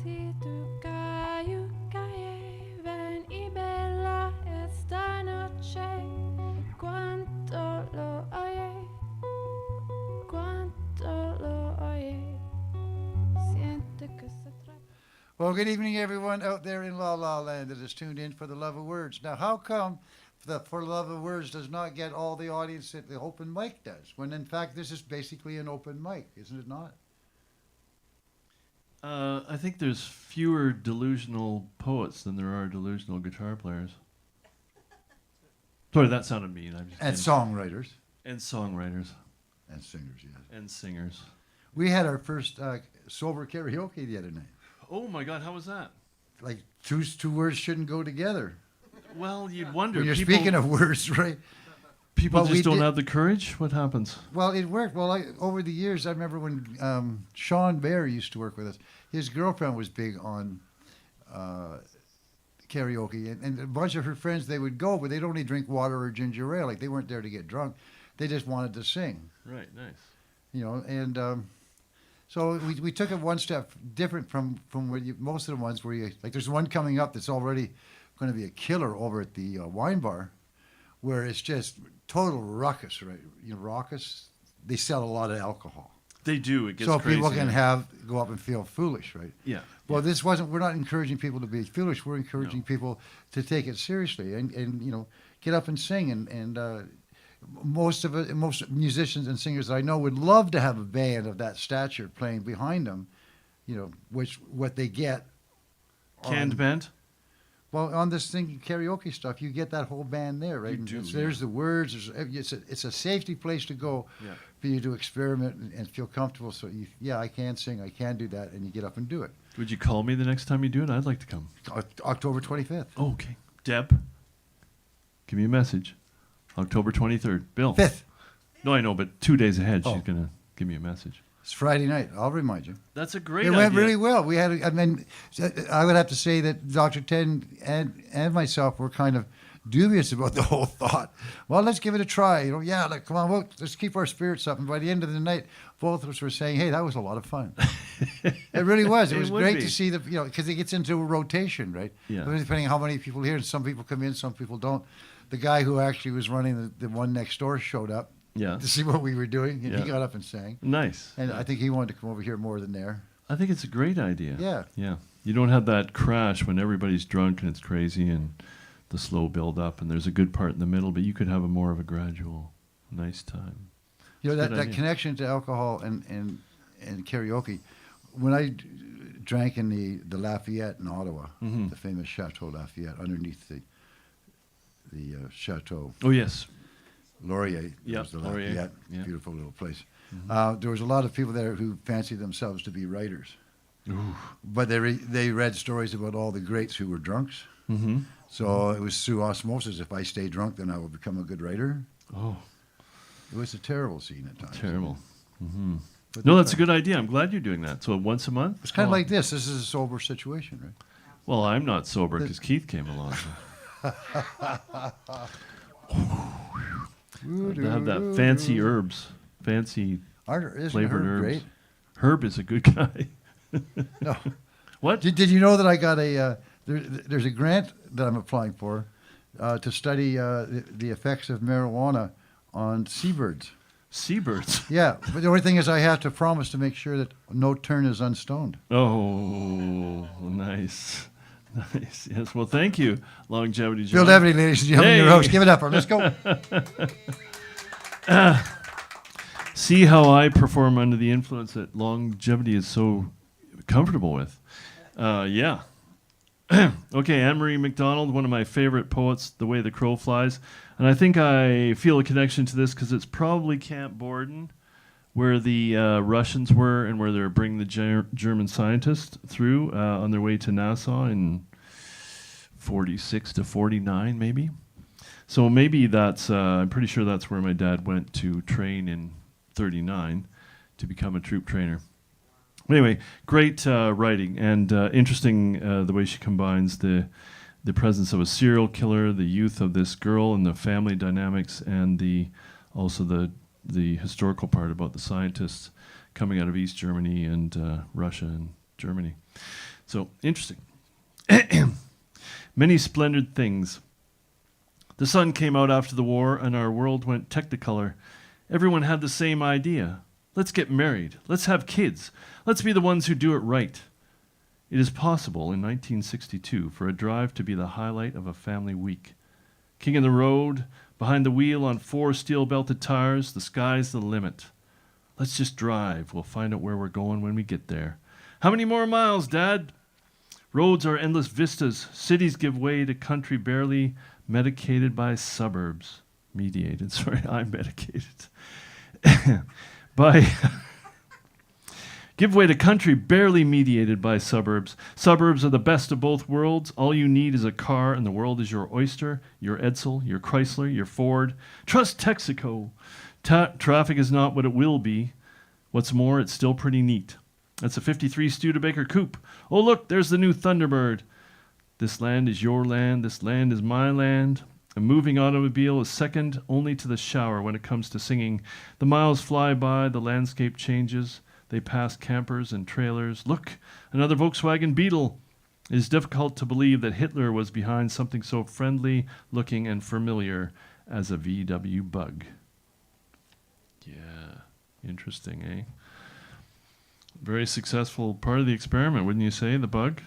ti tocayo calle, ven y vela esta noche. Cuánto lo oye, cuánto lo oye. Siente que se trae. Well, good evening, everyone out there in La La Land that is tuned in for the Love of Words. Now, how come the For the Love of Words does not get all the audience that the open mic does, when in fact this is basically an open mic, isn't it not? I think there's fewer delusional poets than there are delusional guitar players. Sorry, that sounded mean. I'm just And kidding. songwriters. And songwriters. And singers, yes. And singers. We had our first sober karaoke the other night. Oh my God, how was that? Like, two words shouldn't go together. Well, you'd wonder. When you're people, speaking of words, right? people Well, we just don't did- have the courage. What happens? Well, it worked. Well, over the years, I remember when Sean Baer used to work with us. His girlfriend was big on karaoke, and a bunch of her friends, they would go, but they'd only drink water or ginger ale. Like, they weren't there to get drunk. They just wanted to sing, Right, nice. you know. And so we took it one step different from where most of the ones where like there's one coming up that's already going to be a killer over at the wine bar, where it's just total ruckus, right? You know, raucous. They sell a lot of alcohol. They do. It gets So crazy. people can go up and feel foolish, right? Yeah. Well, yeah. this wasn't. We're not encouraging people to be foolish. We're encouraging people to take it seriously and you know, get up and sing. And most musicians and singers that I know would love to have a band of that stature playing behind them. You know, what they get. Canned on- band? Well, on this thing, karaoke stuff, you get that whole band there, right? You And do, there's the words. It's a safety place to go Yeah. for you to experiment and feel comfortable. So, I can sing, I can do that, and you get up and do it. Would you call me the next time you do it? I'd like to come. October 25th. Oh, okay. Deb, give me a message. October 23rd. Bill. 5th. No, I know, but 2 days ahead, Oh. she's going to give me a message. It's Friday night. I'll remind you. That's a great It idea. went really well. We had, I would have to say that Dr. Ted and myself were kind of dubious about the whole thought. Well, let's give it a try. You know, come on, let's keep our spirits up. And by the end of the night, both of us were saying, "Hey, that was a lot of fun." It really was. It It was would great be. to see because it gets into a rotation, right? Yeah. Depending on how many people here, and some people come in, some people don't. The guy who actually was running the one next door showed up Yeah. to see what we were doing, and Yeah. he got up and sang. Nice. And I think he wanted to come over here more than there. I think it's a great idea. Yeah. Yeah. You don't have that crash when everybody's drunk and it's crazy and the slow build up and there's a good part in the middle, but you could have a more of a gradual, nice time. You know, It's a that, good that idea. connection to alcohol and karaoke. When I drank in the Lafayette in Ottawa, Mhm. the famous Chateau Lafayette, underneath the Chateau Oh, yes. Laurier, Yeah, was the Laurier, Lafayette, yeah. Mm-hmm. beautiful little place. There was a lot of people there who fancied themselves to be writers, Ooh. but they read stories about all the greats who were drunks. Mm-hmm. So it was through osmosis. If I stay drunk, then I will become a good writer. Oh, It was a terrible scene at times. terrible. Mm-hmm. But No, that's a good idea. I'm glad you're doing that. So once a month? It's kind of Oh. like this. This is a sober situation, right? Well, I'm not sober because Keith came along. They have that fancy herbs, fancy Isn't flavored Herb herbs. great? Herb is a good guy. No. What? Did you know that I got there's a grant that I'm applying for to study the effects of marijuana on seabirds. Seabirds. Yeah, but the only thing is I have to promise to make sure that no tern is unstoned. Oh, nice. Nice. Yes. Well, thank you, Longevity Bill John. Devaney, ladies and gentlemen, your Hey. host. Give it up for him. Let's go. See how I perform under the influence that longevity is so comfortable with. Yeah. Okay, Anne-Marie MacDonald, one of my favorite poets, The Way the Crow Flies. And I think I feel a connection to this because it's probably Camp Borden, where the Russians were and where they were bringing the German scientists through on their way to Nassau in 46 to 49, maybe. So maybe that's, I'm pretty sure that's where my dad went to train in 39 to become a troop trainer. Anyway, great writing and interesting the way she combines the presence of a serial killer, the youth of this girl, and the family dynamics, and also the historical part about the scientists coming out of East Germany and Russia and Germany. So, interesting. Many splendid things. The sun came out after the war, and our world went technicolor. Everyone had the same idea. Let's get married. Let's have kids. Let's be the ones who do it right. It is possible in 1962 for a drive to be the highlight of a family week. King of the road, behind the wheel on 4 steel-belted tires, the sky's the limit. Let's just drive. We'll find out where we're going when we get there. How many more miles, Dad? Roads are endless vistas. Cities give way to country barely medicated by suburbs. Mediated. Sorry, I'm medicated. Give way to country barely mediated by suburbs. Suburbs are the best of both worlds. All you need is a car, and the world is your oyster, your Edsel, your Chrysler, your Ford. Trust Texaco. Traffic is not what it will be. What's more, it's still pretty neat. That's a 53 Studebaker coupe. Oh, look, there's the new Thunderbird. This land is your land. This land is my land. A moving automobile is second only to the shower when it comes to singing. The miles fly by, the landscape changes. They pass campers and trailers. Look, another Volkswagen Beetle. It is difficult to believe that Hitler was behind something so friendly, looking, and familiar as a VW Bug. Yeah, interesting, eh? Very successful part of the experiment, wouldn't you say, the Bug?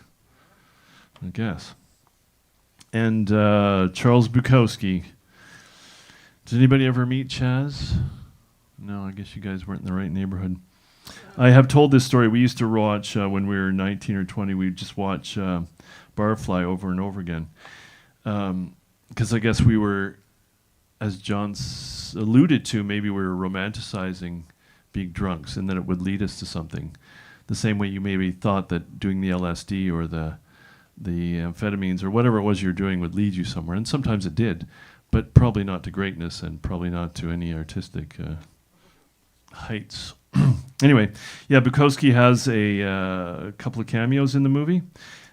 I guess. And Charles Bukowski. Did anybody ever meet Chaz? No, I guess you guys weren't in the right neighborhood. I have told this story. We used to watch, when we were 19 or 20, we'd just watch Barfly over and over again. Because I guess we were, as John alluded to, maybe we were romanticizing being drunks and that it would lead us to something. The same way you maybe thought that doing the LSD or the amphetamines or whatever it was you're doing would lead you somewhere. And sometimes it did, but probably not to greatness and probably not to any artistic heights. Anyway, yeah, Bukowski has a couple of cameos in the movie.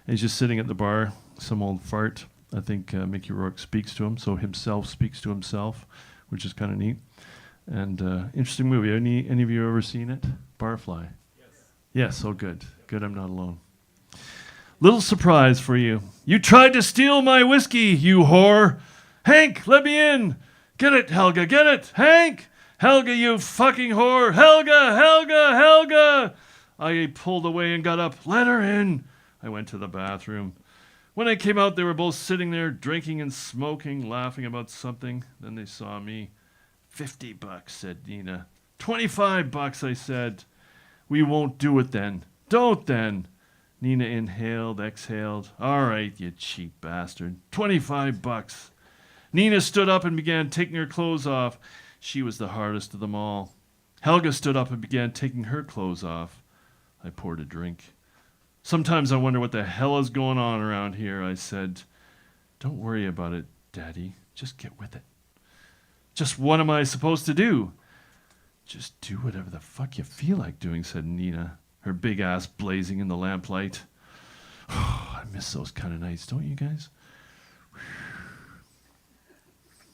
He's just sitting at the bar, some old fart. I think Mickey Rourke speaks to him, so himself speaks to himself, which is kind of neat. And interesting movie. Any of you ever seen it? Barfly? Yes, oh good. Good, I'm not alone. Little surprise for you. You tried to steal my whiskey, you whore. Hank, let me in. Get it, Helga, get it. Hank! Helga, you fucking whore! Helga! Helga! Helga! I pulled away and got up. Let her in! I went to the bathroom. When I came out, they were both sitting there, drinking and smoking, laughing about something. Then they saw me. $50, said Nina. $25, I said. We won't do it then. Don't then. Nina inhaled, exhaled. All right, you cheap bastard. $25. Nina stood up and began taking her clothes off. She was the hardest of them all. Helga stood up and began taking her clothes off. I poured a drink. Sometimes I wonder what the hell is going on around here, I said. Don't worry about it, Daddy. Just get with it. Just what am I supposed to do? Just do whatever the fuck you feel like doing, said Nina, her big ass blazing in the lamplight. Oh, I miss those kind of nights, don't you guys?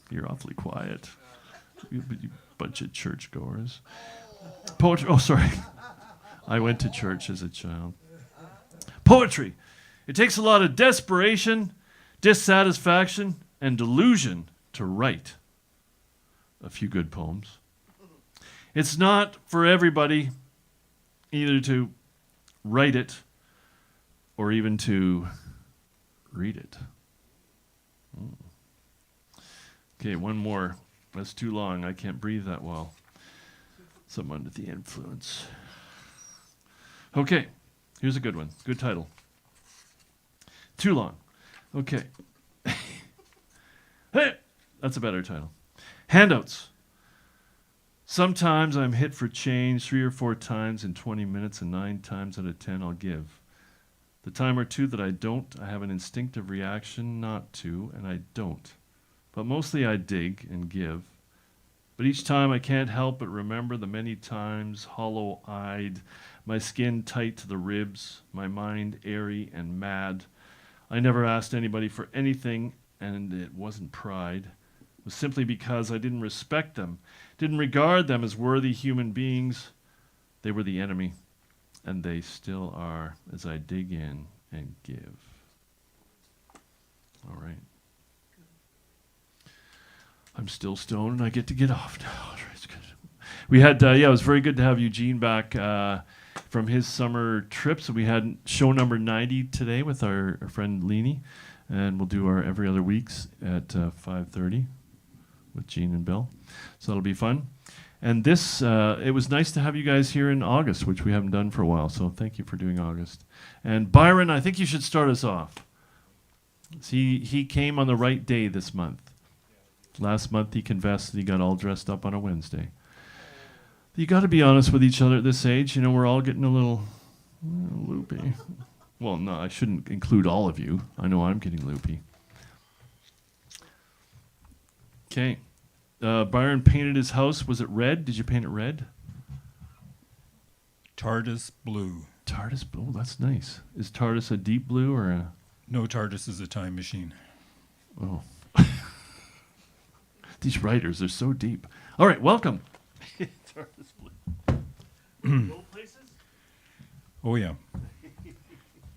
You're awfully quiet. You bunch of churchgoers. Poetry. Oh, sorry. I went to church as a child. Poetry. It takes a lot of desperation, dissatisfaction, and delusion to write a few good poems. It's not for everybody either to write it or even to read it. Okay, one more. That's too long. I can't breathe that well. So I'm under the influence. Okay, here's a good one. Good title. Too long. Okay. Hey, that's a better title. Handouts. Sometimes I'm hit for change 3 or 4 times in 20 minutes, and 9 times out of 10 I'll give. The time or two that I don't, I have an instinctive reaction not to, and I don't. But mostly I dig and give. But each time I can't help but remember the many times, hollow-eyed, my skin tight to the ribs, my mind airy and mad. I never asked anybody for anything, and it wasn't pride. It was simply because I didn't respect them, didn't regard them as worthy human beings. They were the enemy, and they still are as I dig in and give. All right. I'm still stoned and I get to get off now. It's good. We had, it was very good to have Eugene back from his summer trip. So we had show number 90 today with our friend Leanie, and we'll do our every other weeks at 5:30 with Gene and Bill. So that'll be fun. And this, it was nice to have you guys here in August, which we haven't done for a while. So thank you for doing August. And Byron, I think you should start us off. He came on the right day this month. Last month he confessed that he got all dressed up on a Wednesday. You got to be honest with each other at this age. You know, we're all getting a little loopy. Well, no, I shouldn't include all of you. I know I'm getting loopy. Okay. Byron painted his house. Was it red? Did you paint it red? TARDIS blue. TARDIS blue. Oh, that's nice. Is TARDIS a deep blue or a... No, TARDIS is a time machine. Oh. These writers are so deep. All right, welcome. TARDIS blue. Go places? Oh, yeah.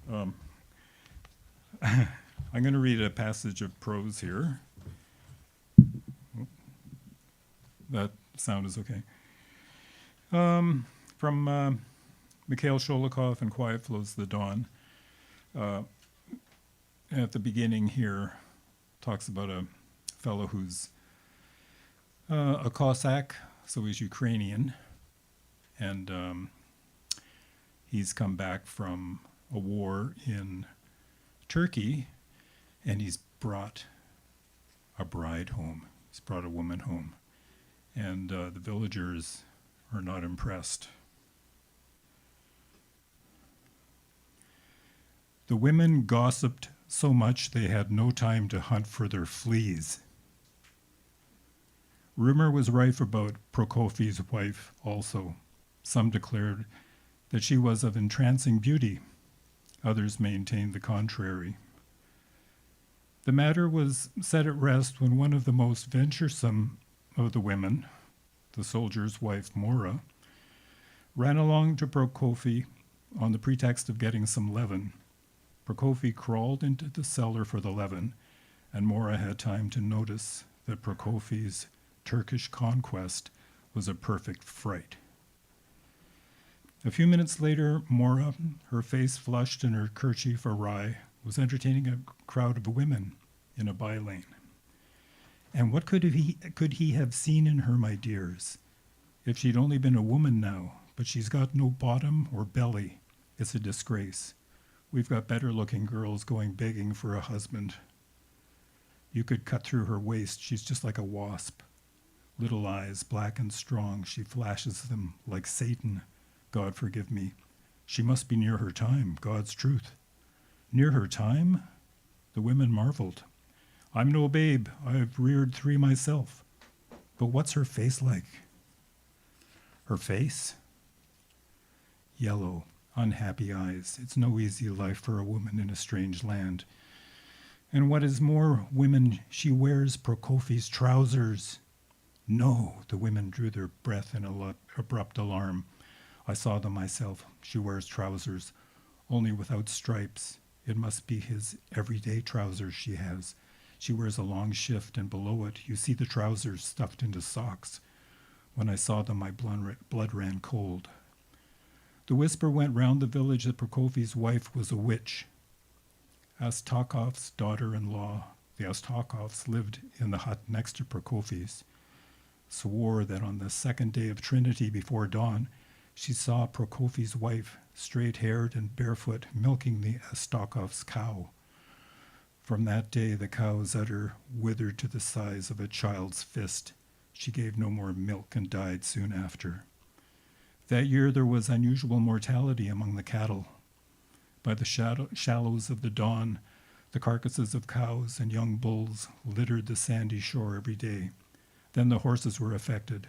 I'm going to read a passage of prose here. That sound is okay. From Mikhail Sholokhov and Quiet Flows the Dawn. At the beginning here, talks about a fellow who's a Cossack, so he's Ukrainian, and he's come back from a war in Turkey, and he's brought a bride home. He's brought a woman home. And the villagers are not impressed. The women gossiped so much they had no time to hunt for their fleas. Rumor was rife about Prokofy's wife also. Some declared that she was of entrancing beauty. Others maintained the contrary. The matter was set at rest when one of the most venturesome of the women, the soldier's wife Mora, ran along to Prokofy on the pretext of getting some leaven. Prokofy crawled into the cellar for the leaven, and Mora had time to notice that Prokofy's Turkish conquest was a perfect fright. A few minutes later, Mora, her face flushed and her kerchief awry, was entertaining a crowd of women in a by-lane. And what could he have seen in her, my dears? If she'd only been a woman now, but she's got no bottom or belly. It's a disgrace. We've got better-looking girls going begging for a husband. You could cut through her waist. She's just like a wasp. Little eyes, black and strong, she flashes them like Satan. God forgive me. She must be near her time, God's truth. Near her time? The women marveled. I'm no babe. I've reared 3 myself. But what's her face like? Her face? Yellow, unhappy eyes. It's no easy life for a woman in a strange land. And what is more, women, she wears Prokofy's trousers. No, the women drew their breath in abrupt alarm. I saw them myself. She wears trousers, only without stripes. It must be his everyday trousers she has. She wears a long shift, and below it, you see the trousers stuffed into socks. When I saw them, my blood ran cold. The whisper went round the village that Prokofy's wife was a witch. Astakov's daughter-in-law, the Astakovs, lived in the hut next to Prokofy's, swore that on the second day of Trinity before dawn, she saw Prokofy's wife, straight-haired and barefoot, milking the Astakov's cow. From that day, the cow's udder withered to the size of a child's fist. She gave no more milk and died soon after. That year, there was unusual mortality among the cattle. By the shallows of the dawn, the carcasses of cows and young bulls littered the sandy shore every day. Then the horses were affected.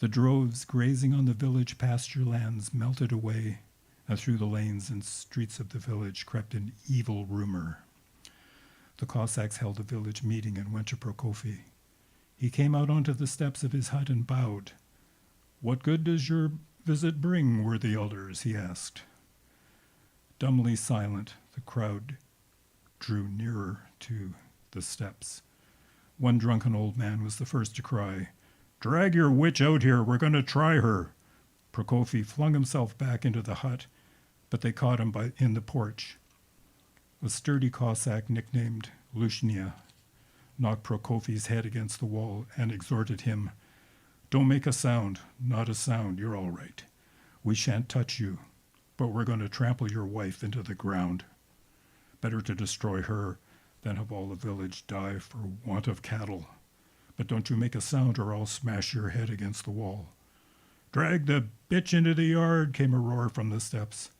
The droves grazing on the village pasture lands melted away, and through the lanes and streets of the village crept an evil rumor. The Cossacks held a village meeting and went to Prokofy. He came out onto the steps of his hut and bowed. "What good does your visit bring, worthy elders?" he asked. Dumbly silent, the crowd drew nearer to the steps. One drunken old man was the first to cry, "Drag your witch out here, we're going to try her." Prokofy flung himself back into the hut, but they caught him in the porch. A sturdy Cossack nicknamed Lushnia knocked Prokofy's head against the wall and exhorted him, "Don't make a sound, not a sound, you're all right. We shan't touch you, but we're going to trample your wife into the ground. Better to destroy her than have all the village die for want of cattle. But don't you make a sound or I'll smash your head against the wall." "Drag the bitch into the yard," came a roar from the steps.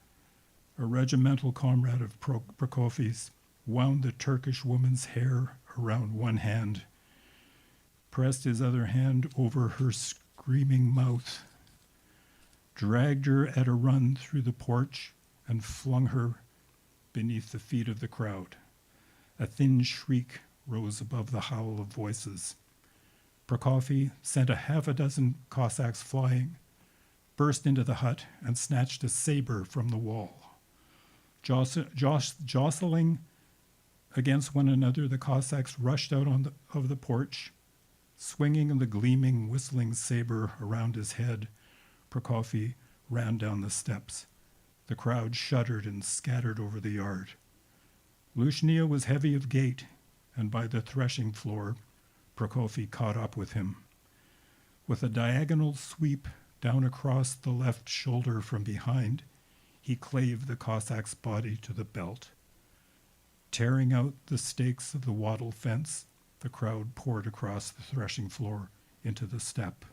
A regimental comrade of Prokofy's wound the Turkish woman's hair around one hand, pressed his other hand over her screaming mouth, dragged her at a run through the porch, and flung her beneath the feet of the crowd. A thin shriek rose above the howl of voices. Prokofy sent a half a dozen Cossacks flying, burst into the hut, and snatched a saber from the wall. Jostling against one another, the Cossacks rushed out of the porch. Swinging the gleaming, whistling saber around his head, Prokofy ran down the steps. The crowd shuddered and scattered over the yard. Lushnia was heavy of gait, and by the threshing floor, Prokofy caught up with him. With a diagonal sweep down across the left shoulder from behind, he clave the Cossack's body to the belt. Tearing out the stakes of the wattle fence, the crowd poured across the threshing floor into the steppe.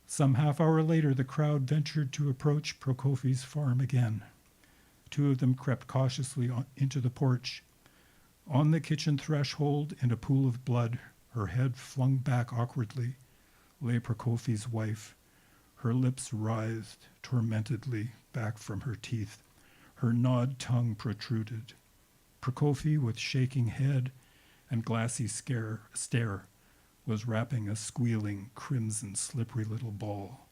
Some half hour later, the crowd ventured to approach Prokofy's farm again. Two of them crept cautiously into the porch. On the kitchen threshold, in a pool of blood, her head flung back awkwardly, lay Prokofy's wife. Her lips writhed tormentedly back from her teeth. Her gnawed tongue protruded. Prokofy, with shaking head and glassy stare, was wrapping a squealing, crimson, slippery little ball,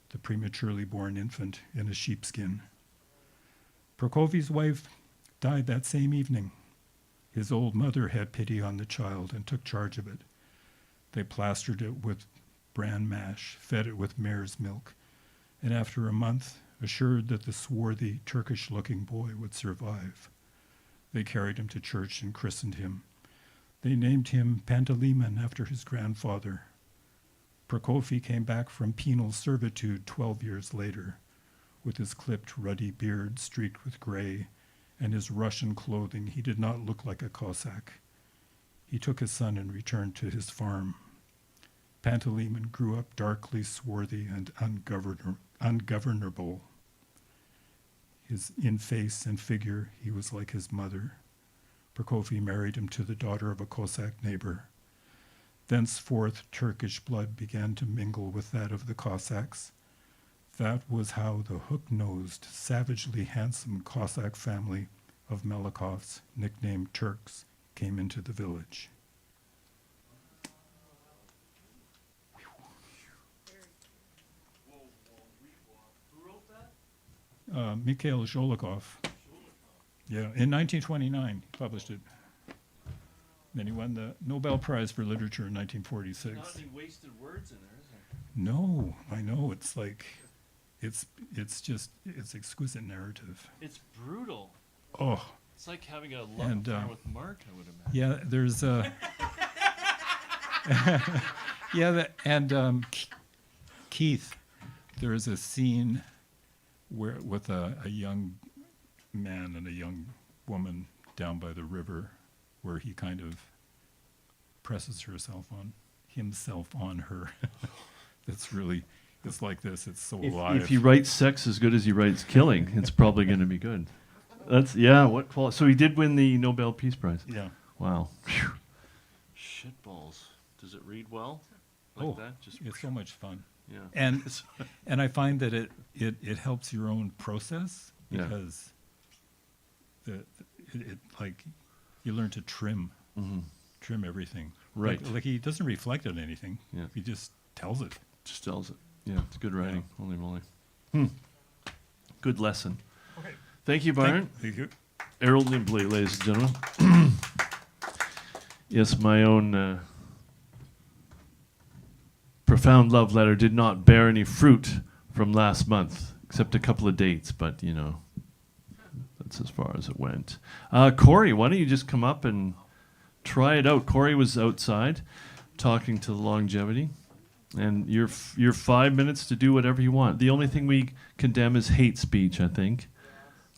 the prematurely born infant in a sheepskin. Prokofy's wife died that same evening. His old mother had pity on the child and took charge of it. They plastered it with bran mash, fed it with mare's milk, and after a month, assured that the swarthy, Turkish-looking boy would survive, they carried him to church and christened him. They named him Panteleimon after his grandfather. Prokofy came back from penal servitude 12 years later, with his clipped, ruddy beard streaked with gray, and his Russian clothing. He did not look like a Cossack. He took his son and returned to his farm. Panteleimon grew up darkly swarthy and ungovernable. In face and figure, he was like his mother. Prokofy married him to the daughter of a Cossack neighbor. Thenceforth, Turkish blood began to mingle with that of the Cossacks. That was how the hook-nosed, savagely handsome Cossack family of Melikovs, nicknamed Turks, came into the village. Who wrote that? Mikhail Zholikov. Yeah, in 1929, he published it. Then he won the Nobel Prize for Literature in 1946. Not any wasted words in there, is there? No, I know. It's like, it's exquisite narrative. It's brutal. Oh, It's like having a love And, affair with Mark, I would imagine. yeah. There's Keith. There is a scene where with a young man and a young woman down by the river, where he kind of presses himself on her. It's like this. It's so alive. If he writes sex as good as he writes killing, it's probably going to be good. What quality? So he did win the Nobel Peace Prize. Yeah. Wow. Phew. Shitballs. Does it read well? Like that? Just It's so much fun. yeah. And I find that it helps your own process, Yeah. because it like you learn to trim everything. Right. Like he doesn't reflect on anything. Yeah. He just tells it. Just tells it. Yeah, it's good writing. Holy moly. Good lesson. Okay. Thank you, Byron. Thank you. Errol Nimbley, ladies and gentlemen. Yes, my own profound love letter did not bear any fruit from last month, except a couple of dates, but, you know, that's as far as it went. Corey, why don't you just come up and try it out? Corey was outside talking to the longevity, and you're 5 minutes to do whatever you want. The only thing we condemn is hate speech, I think.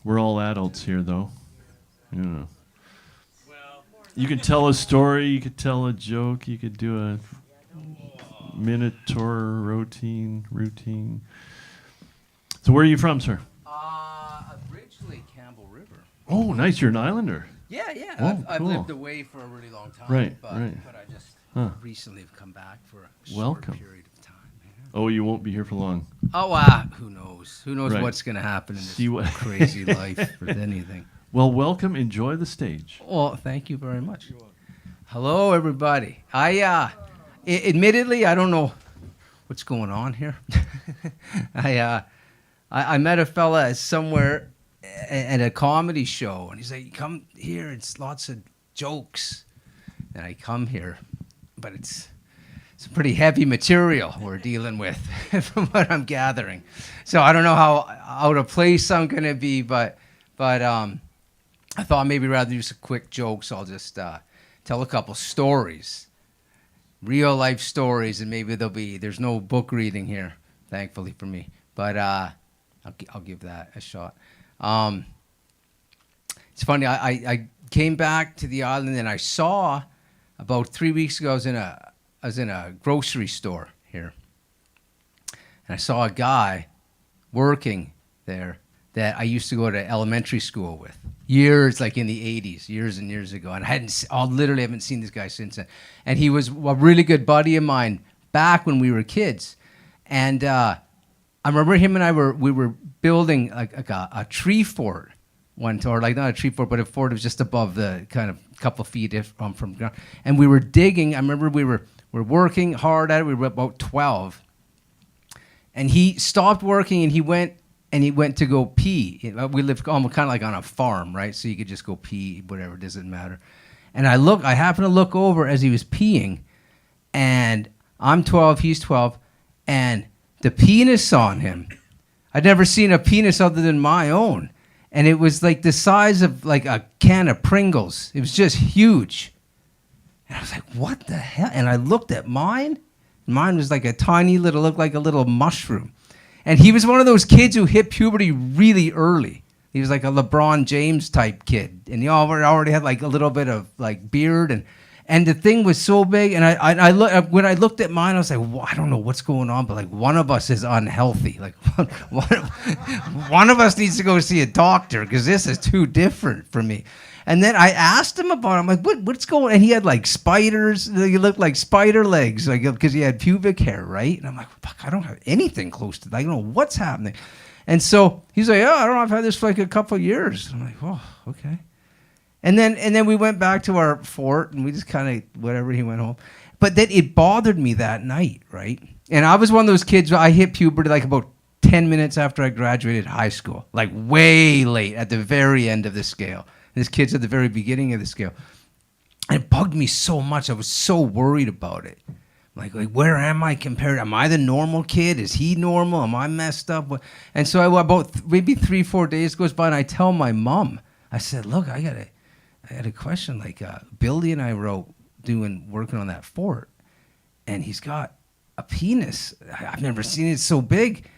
We're all adults here, though. You know. You could tell a story, you could tell a joke, you could do a Minotaur routine. So where are you from, sir? Originally Campbell River. Oh, nice. You're an islander. Yeah. Oh, I've cool. lived away for a really long time. Right. But I just recently have come back for a Welcome. short period of time. Yeah. Oh, you won't be here for long. Oh, who knows? Who knows Right. what's going to happen in this See what- crazy life with anything. Well, welcome. Enjoy the stage. Well, thank you very much. Hello, everybody. Admittedly, I don't know what's going on here. I met a fella somewhere at a comedy show, and he's like, "Come here. It's lots of jokes." And I come here, but it's pretty heavy material we're dealing with, from what I'm gathering. So I don't know how out of place I'm gonna be, but I thought maybe rather than do some quick jokes, I'll just tell a couple stories, real life stories, and maybe there's no book reading here, thankfully for me, but I'll give that a shot. It's funny, I came back to the island and I saw about 3 weeks ago, I was in a grocery store here, and I saw a guy working there that I used to go to elementary school with years, like in the 80s, years and years ago. And I literally haven't seen this guy since then. And he was a really good buddy of mine back when we were kids. And I remember him and we were building like a tree fort or like not a tree fort, but a fort that was just above the kind of couple feet from the ground. And we were digging. I remember we were working hard at it. We were about 12. And he stopped working and he went to go pee. We lived kind of like on a farm, right? So you could just go pee, whatever, it doesn't matter. And I happened to look over as he was peeing, and I'm 12, he's 12, and the penis on him, I'd never seen a penis other than my own. And it was like the size of like a can of Pringles. It was just huge. And I was like, what the hell? And I looked at mine. Mine was like looked like a little mushroom. And he was one of those kids who hit puberty really early. He was like a LeBron James type kid. And he already had like a little bit of like beard. And the thing was so big. And when I looked at mine, I was like, well, I don't know what's going on, but like one of us is unhealthy. Like one of us needs to go see a doctor because this is too different for me. And then I asked him about it. I'm like, what's going on? And he had like spiders. He looked like spider legs, like because he had pubic hair, right? And I'm like, fuck, I don't have anything close to that. I don't know what's happening. And so he's like, I don't know. I've had this for like a couple of years. I'm like, oh, okay. And then we went back to our fort and we just kind of whatever. He went home. But then it bothered me that night, right? And I was one of those kids. I hit puberty like about 10 minutes after I graduated high school, like way late at the very end of the scale. This kid's at the very beginning of the scale. And it bugged me so much. I was so worried about it. Like where am I compared? Am I the normal kid? Is he normal? Am I messed up? And so about maybe 3-4 days goes by, and I tell my mom, I said, look, I had a question. Like Billy and I working on that fort, and he's got a penis. I've never seen it so big.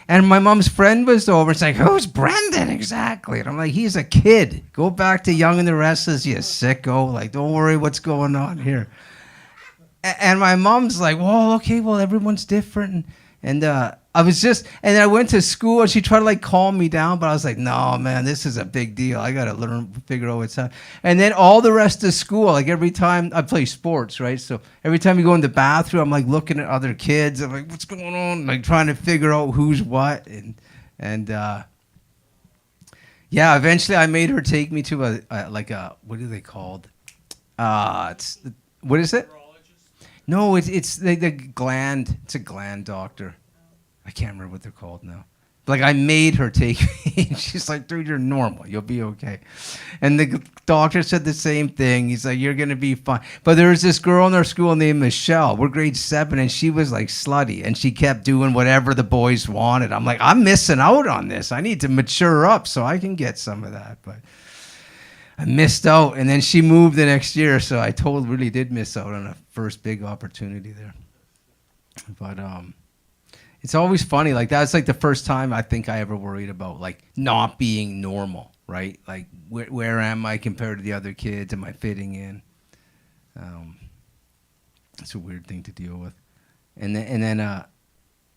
And my mom's friend was over. It's like, who's Brendan exactly? And I'm like, he's a kid. Go back to Young and the Restless, you sicko. Like, don't worry what's going on here. And my mom's like, well, okay, well, everyone's different. And then I went to school and she tried to like calm me down, but I was like, no, man, this is a big deal. I got to figure out what's happening. And then all the rest of school, like every time I play sports, right? So every time you go in the bathroom, I'm like looking at other kids. I'm like, what's going on? Like trying to figure out who's what. And eventually I made her take me to a what are they called? What is it? No, it's the gland. It's a gland doctor. I can't remember what they're called now. Like, I made her take me. She's like, dude, you're normal. You'll be okay. And the doctor said the same thing. He's like, you're going to be fine. But there was this girl in our school named Michelle. We're grade 7, and she was like slutty. And she kept doing whatever the boys wanted. I'm like, I'm missing out on this. I need to mature up so I can get some of that. But I missed out. And then she moved the next year. So I really did miss out on a first big opportunity there. But, it's always funny. Like, that's like the first time I think I ever worried about like not being normal, right? Like, where am I compared to the other kids? Am I fitting in? It's a weird thing to deal with. And then a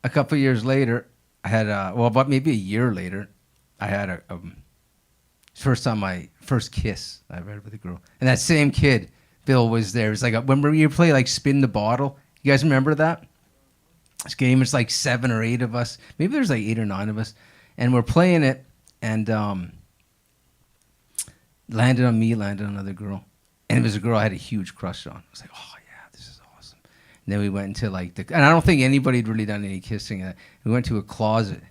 couple of years later, I had about maybe a year later, I had a first kiss I've had with a girl. And that same kid, Bill, was there. It was like when you play like Spin the Bottle. You guys remember that? This game is like 7 or 8 of us. Maybe there's like 8 or 9 of us. And we're playing it, and landed on me, landed on another girl. And it was a girl I had a huge crush on. I was like, oh, yeah, this is awesome. And then we went into like and I don't think anybody had really done any kissing. We went to a closet,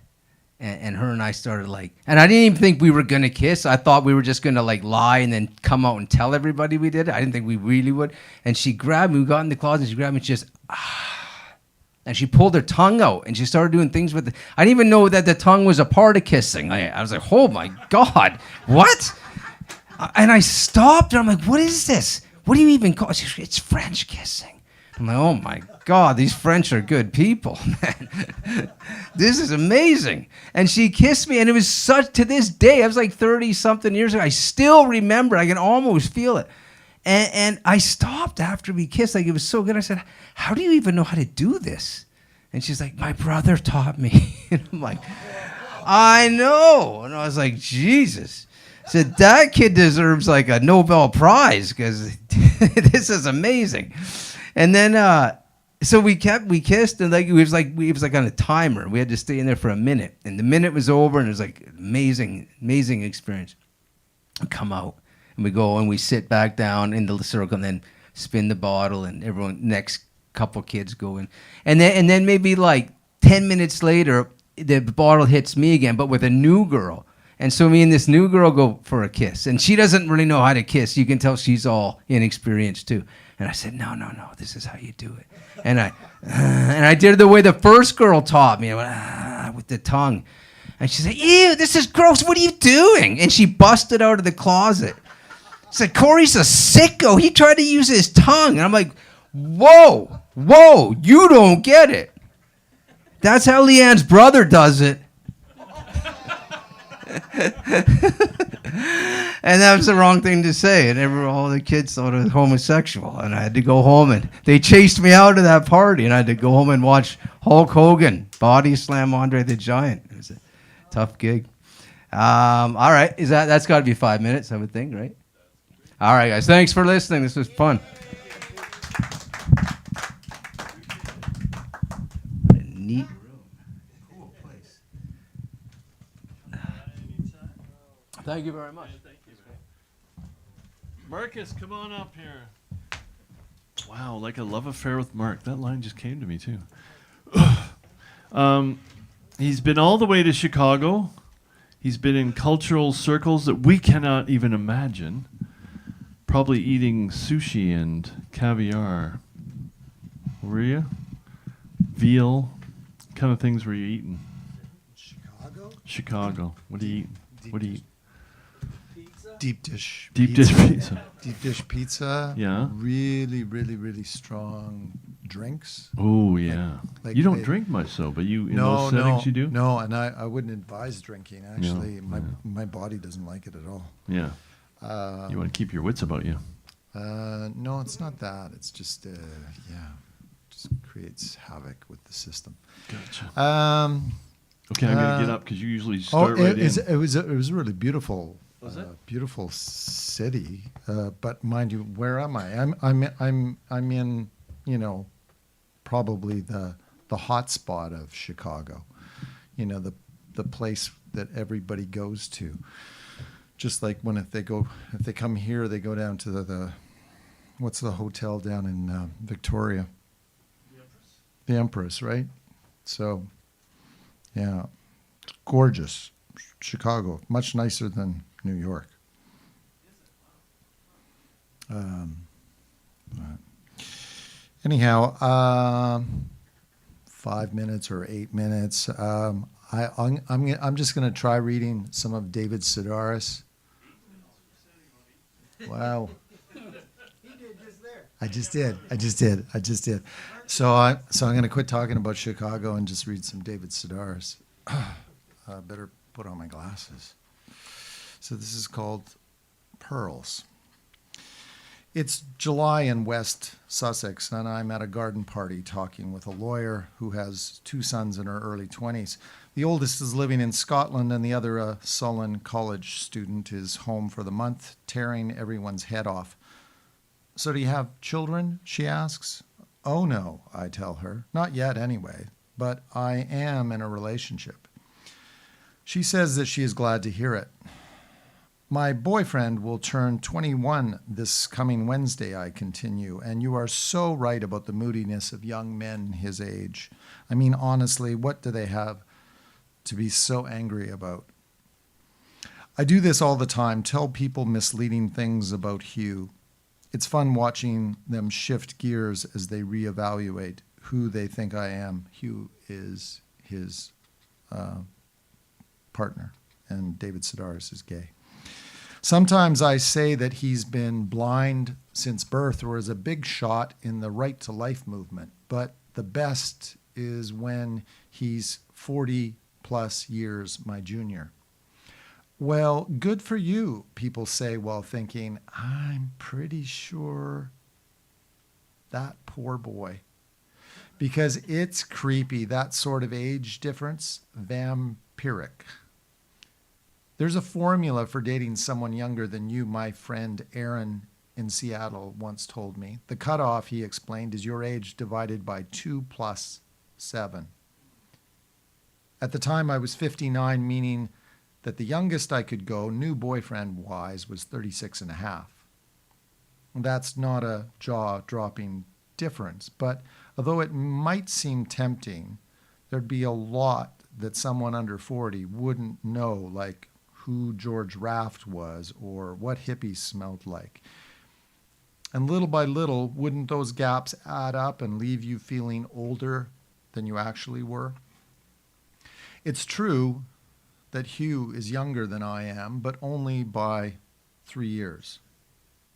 and her and I started like, and I didn't even think we were going to kiss. I thought we were just going to like lie and then come out and tell everybody we did it. I didn't think we really would. And she grabbed me. We got in the closet, and she grabbed me and she just, and she pulled her tongue out, and she started doing things with it. I didn't even know that the tongue was a part of kissing. I was like, oh, my God, what? And I stopped, and I'm like, what is this? What do you even call it? She's like, it's French kissing. I'm like, oh, my God, these French are good people, man. This is amazing. And she kissed me, and it was such, to this day, I was like 30-something years ago. I still remember. I can almost feel it. And I stopped after we kissed. Like, it was so good. I said, how do you even know how to do this? And she's like, my brother taught me. And I'm like, I know. And I was like, Jesus. I said, that kid deserves like a Nobel Prize because this is amazing. And then, so we kissed, and like it was like on a timer. We had to stay in there for a minute. And the minute was over, and it was like amazing experience. We come out. And we go and we sit back down in the circle and then spin the bottle, and everyone, next couple kids go in. And then maybe like 10 minutes later, the bottle hits me again, but with a new girl. And so me and this new girl go for a kiss. And she doesn't really know how to kiss. You can tell she's all inexperienced too. And I said, no, this is how you do it. And I did it the way the first girl taught me. I went, with the tongue. And she said, ew, this is gross. What are you doing? And she busted out of the closet. Said, Corey's a sicko. He tried to use his tongue. And I'm like, whoa, you don't get it. That's how Leanne's brother does it. And that was the wrong thing to say. And all the kids thought I was homosexual. And I had to go home. And they chased me out of that party. And I had to go home and watch Hulk Hogan body slam Andre the Giant. It was a tough gig. All right. That's got to be 5 minutes, I would think, right? All right, guys. Thanks for listening. This was fun. Neat room. Cool place. Thank you very much. Thank you. Marcus, come on up here. Wow, like a love affair with Mark. That line just came to me, too. He's been all the way to Chicago. He's been in cultural circles that we cannot even imagine. Probably eating sushi and caviar. Were you? Veal. What kind of things were you eating? Chicago. What do you eat? What do you eat? Deep dish pizza. Deep dish pizza. Yeah. Really, really, really strong drinks. Oh, yeah. Like you don't drink much, though, but in those settings you do? No, and I wouldn't advise drinking, actually. No, My body doesn't like it at all. Yeah. You want to keep your wits about you. No, it's not that. It's just, just creates havoc with the system. Gotcha. Okay, I'm going to get up because you usually start right in. It was a really beautiful, Was it? beautiful city. But mind you, where am I? I'm in, probably the hot spot of Chicago. The place that everybody goes to. Just like if they come here, they go down to the what's the hotel down in Victoria? The Empress, right? So, yeah, gorgeous. Chicago, much nicer than New York. Anyhow, 5 minutes or 8 minutes. I'm just going to try reading some of David Sedaris. Wow. I just did. So I'm going to quit talking about Chicago and just read some David Sedaris. Better put on my glasses. So this is called Pearls. It's July in West Sussex, and I'm at a garden party talking with a lawyer who has 2 sons in her early 20s. The oldest is living in Scotland, and the other, a sullen college student, is home for the month, tearing everyone's head off. So do you have children? She asks. Oh, no, I tell her. Not yet, anyway, but I am in a relationship. She says that she is glad to hear it. My boyfriend will turn 21 this coming Wednesday, I continue, and you are so right about the moodiness of young men his age. I mean, honestly, what do they have to be so angry about? I do this all the time, tell people misleading things about Hugh. It's fun watching them shift gears as they reevaluate who they think I am. Hugh is his partner, and David Sedaris is gay. Sometimes I say that he's been blind since birth or is a big shot in the right to life movement, but the best is when he's 40 plus years my junior. Well, good for you, people say while thinking, I'm pretty sure that poor boy. Because it's creepy, that sort of age difference, vampiric. There's a formula for dating someone younger than you, my friend Aaron in Seattle once told me. The cutoff, he explained, is your age divided by 2 plus 7. At the time I was 59, meaning that the youngest I could go, new boyfriend-wise, was 36 and a half. That's not a jaw-dropping difference, but although it might seem tempting, there'd be a lot that someone under 40 wouldn't know, like who George Raft was or what hippies smelled like. And little by little, wouldn't those gaps add up and leave you feeling older than you actually were? It's true that Hugh is younger than I am, but only by 3 years.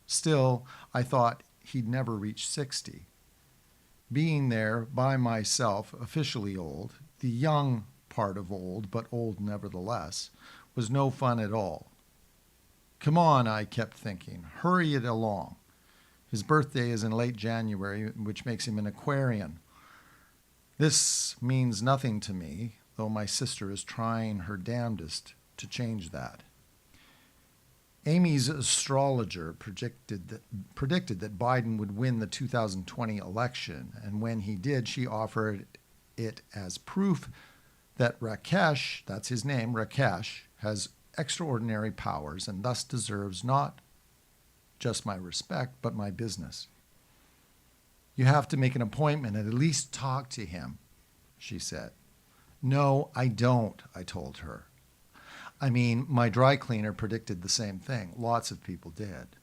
Still, I thought he'd never reach 60. Being there by myself, officially old, the young part of old, but old nevertheless, was no fun at all. Come on, I kept thinking, hurry it along. His birthday is in late January, which makes him an Aquarian. This means nothing to me, though my sister is trying her damnedest to change that. Amy's astrologer predicted that Biden would win the 2020 election, and when he did, she offered it as proof that Rakesh, that's his name, Rakesh, has extraordinary powers and thus deserves not just my respect, but my business. You have to make an appointment and at least talk to him, she said. No, I don't, I told her. I mean, my dry cleaner predicted the same thing. Lots of people did.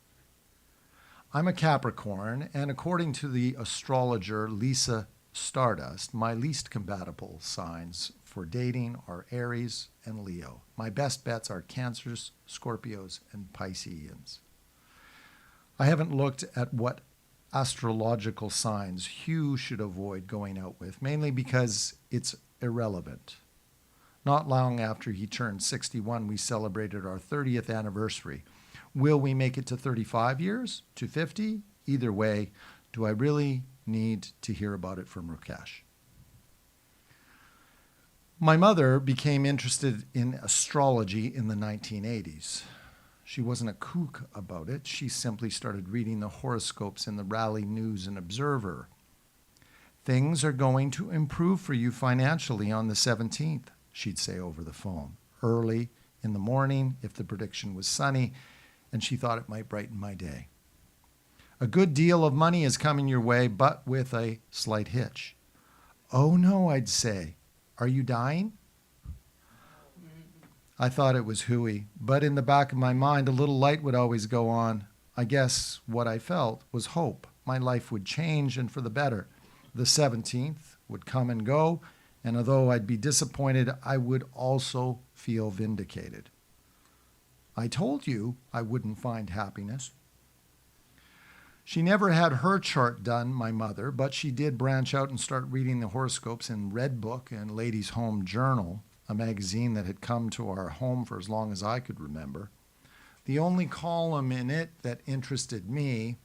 I'm a Capricorn, and according to the astrologer Lisa Stardust, my least compatible signs for dating are Aries and Leo. My best bets are Cancers, Scorpios, and Pisceans. I haven't looked at what astrological signs Hugh should avoid going out with, mainly because it's irrelevant. Not long after he turned 61, we celebrated our 30th anniversary. Will we make it to 35 years? To 50? Either way, do I really need to hear about it from Rakesh? My mother became interested in astrology in the 1980s. She wasn't a kook about it. She simply started reading the horoscopes in the Raleigh News and Observer. Things are going to improve for you financially on the 17th, she'd say over the phone, early in the morning if the prediction was sunny, and she thought it might brighten my day. A good deal of money is coming your way, but with a slight hitch. Oh no, I'd say. Are you dying? I thought it was hooey, but in the back of my mind, a little light would always go on. I guess what I felt was hope. My life would change and for the better. The 17th would come and go, and although I'd be disappointed, I would also feel vindicated. I told you I wouldn't find happiness. She never had her chart done, my mother, but she did branch out and start reading the horoscopes in Red Book and Ladies' Home Journal, a magazine that had come to our home for as long as I could remember. The only column in it that interested me,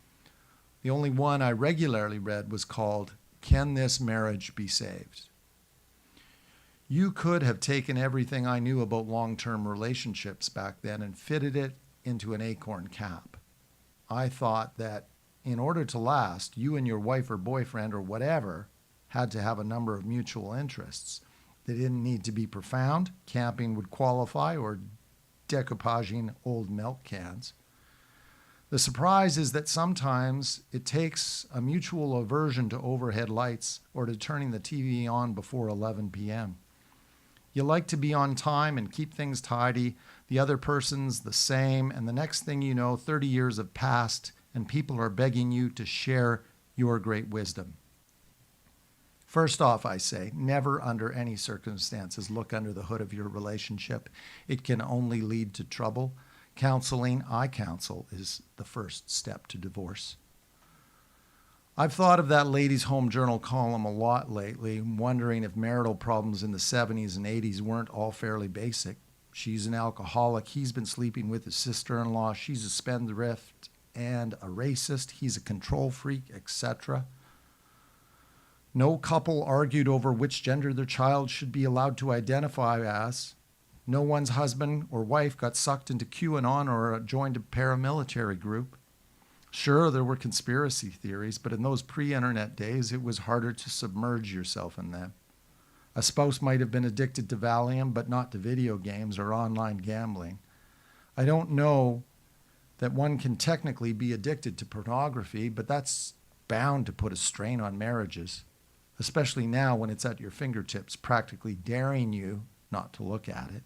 the only one I regularly read, was called, "Can This Marriage Be Saved?" You could have taken everything I knew about long-term relationships back then and fitted it into an acorn cap. I thought that in order to last, you and your wife or boyfriend or whatever had to have a number of mutual interests. They didn't need to be profound. Camping would qualify, or decoupaging old milk cans. The surprise is that sometimes it takes a mutual aversion to overhead lights or to turning the TV on before 11 p.m. You like to be on time and keep things tidy. The other person's the same, and the next thing you know, 30 years have passed and people are begging you to share your great wisdom. First off, I say, never under any circumstances look under the hood of your relationship. It can only lead to trouble. Counseling, I counsel, is the first step to divorce. I've thought of that Ladies' Home Journal column a lot lately, wondering if marital problems in the 70s and 80s weren't all fairly basic. She's an alcoholic. He's been sleeping with his sister-in-law. She's a spendthrift and a racist. He's a control freak, etc. No couple argued over which gender their child should be allowed to identify as. No one's husband or wife got sucked into QAnon or joined a paramilitary group. Sure, there were conspiracy theories, but in those pre-internet days, it was harder to submerge yourself in them. A spouse might have been addicted to Valium, but not to video games or online gambling. I don't know that one can technically be addicted to pornography, but that's bound to put a strain on marriages, especially now when it's at your fingertips, practically daring you not to look at it.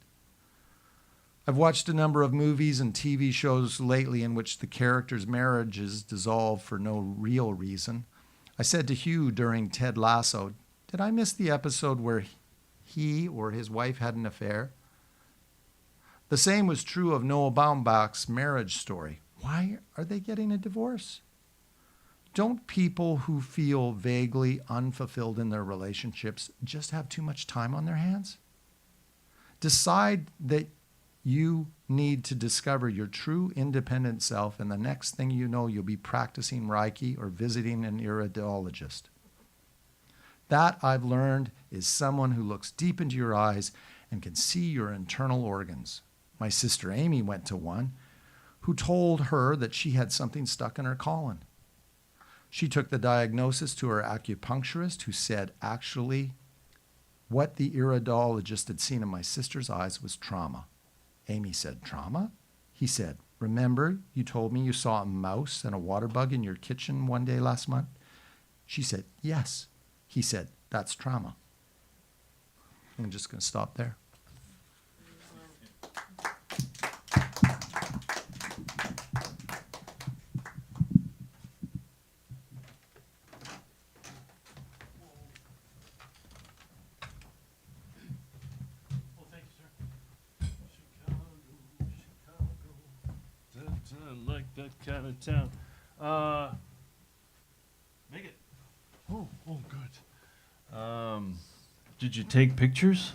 I've watched a number of movies and TV shows lately in which the characters' marriages dissolve for no real reason. I said to Hugh during Ted Lasso, did I miss the episode where he or his wife had an affair? The same was true of Noah Baumbach's marriage story. Why are they getting a divorce? Don't people who feel vaguely unfulfilled in their relationships just have too much time on their hands? Decide that you need to discover your true independent self, and the next thing you know, you'll be practicing Reiki or visiting an iridologist. That, I've learned, is someone who looks deep into your eyes and can see your internal organs. My sister Amy went to one who told her that she had something stuck in her colon. She took the diagnosis to her acupuncturist, who said, actually, what the iridologist had seen in my sister's eyes was trauma. Amy said, trauma? He said, remember you told me you saw a mouse and a water bug in your kitchen one day last month? She said, yes. He said, that's trauma. I'm just going to stop there. Like that kind of town. Make it. Oh, good. Did you take pictures?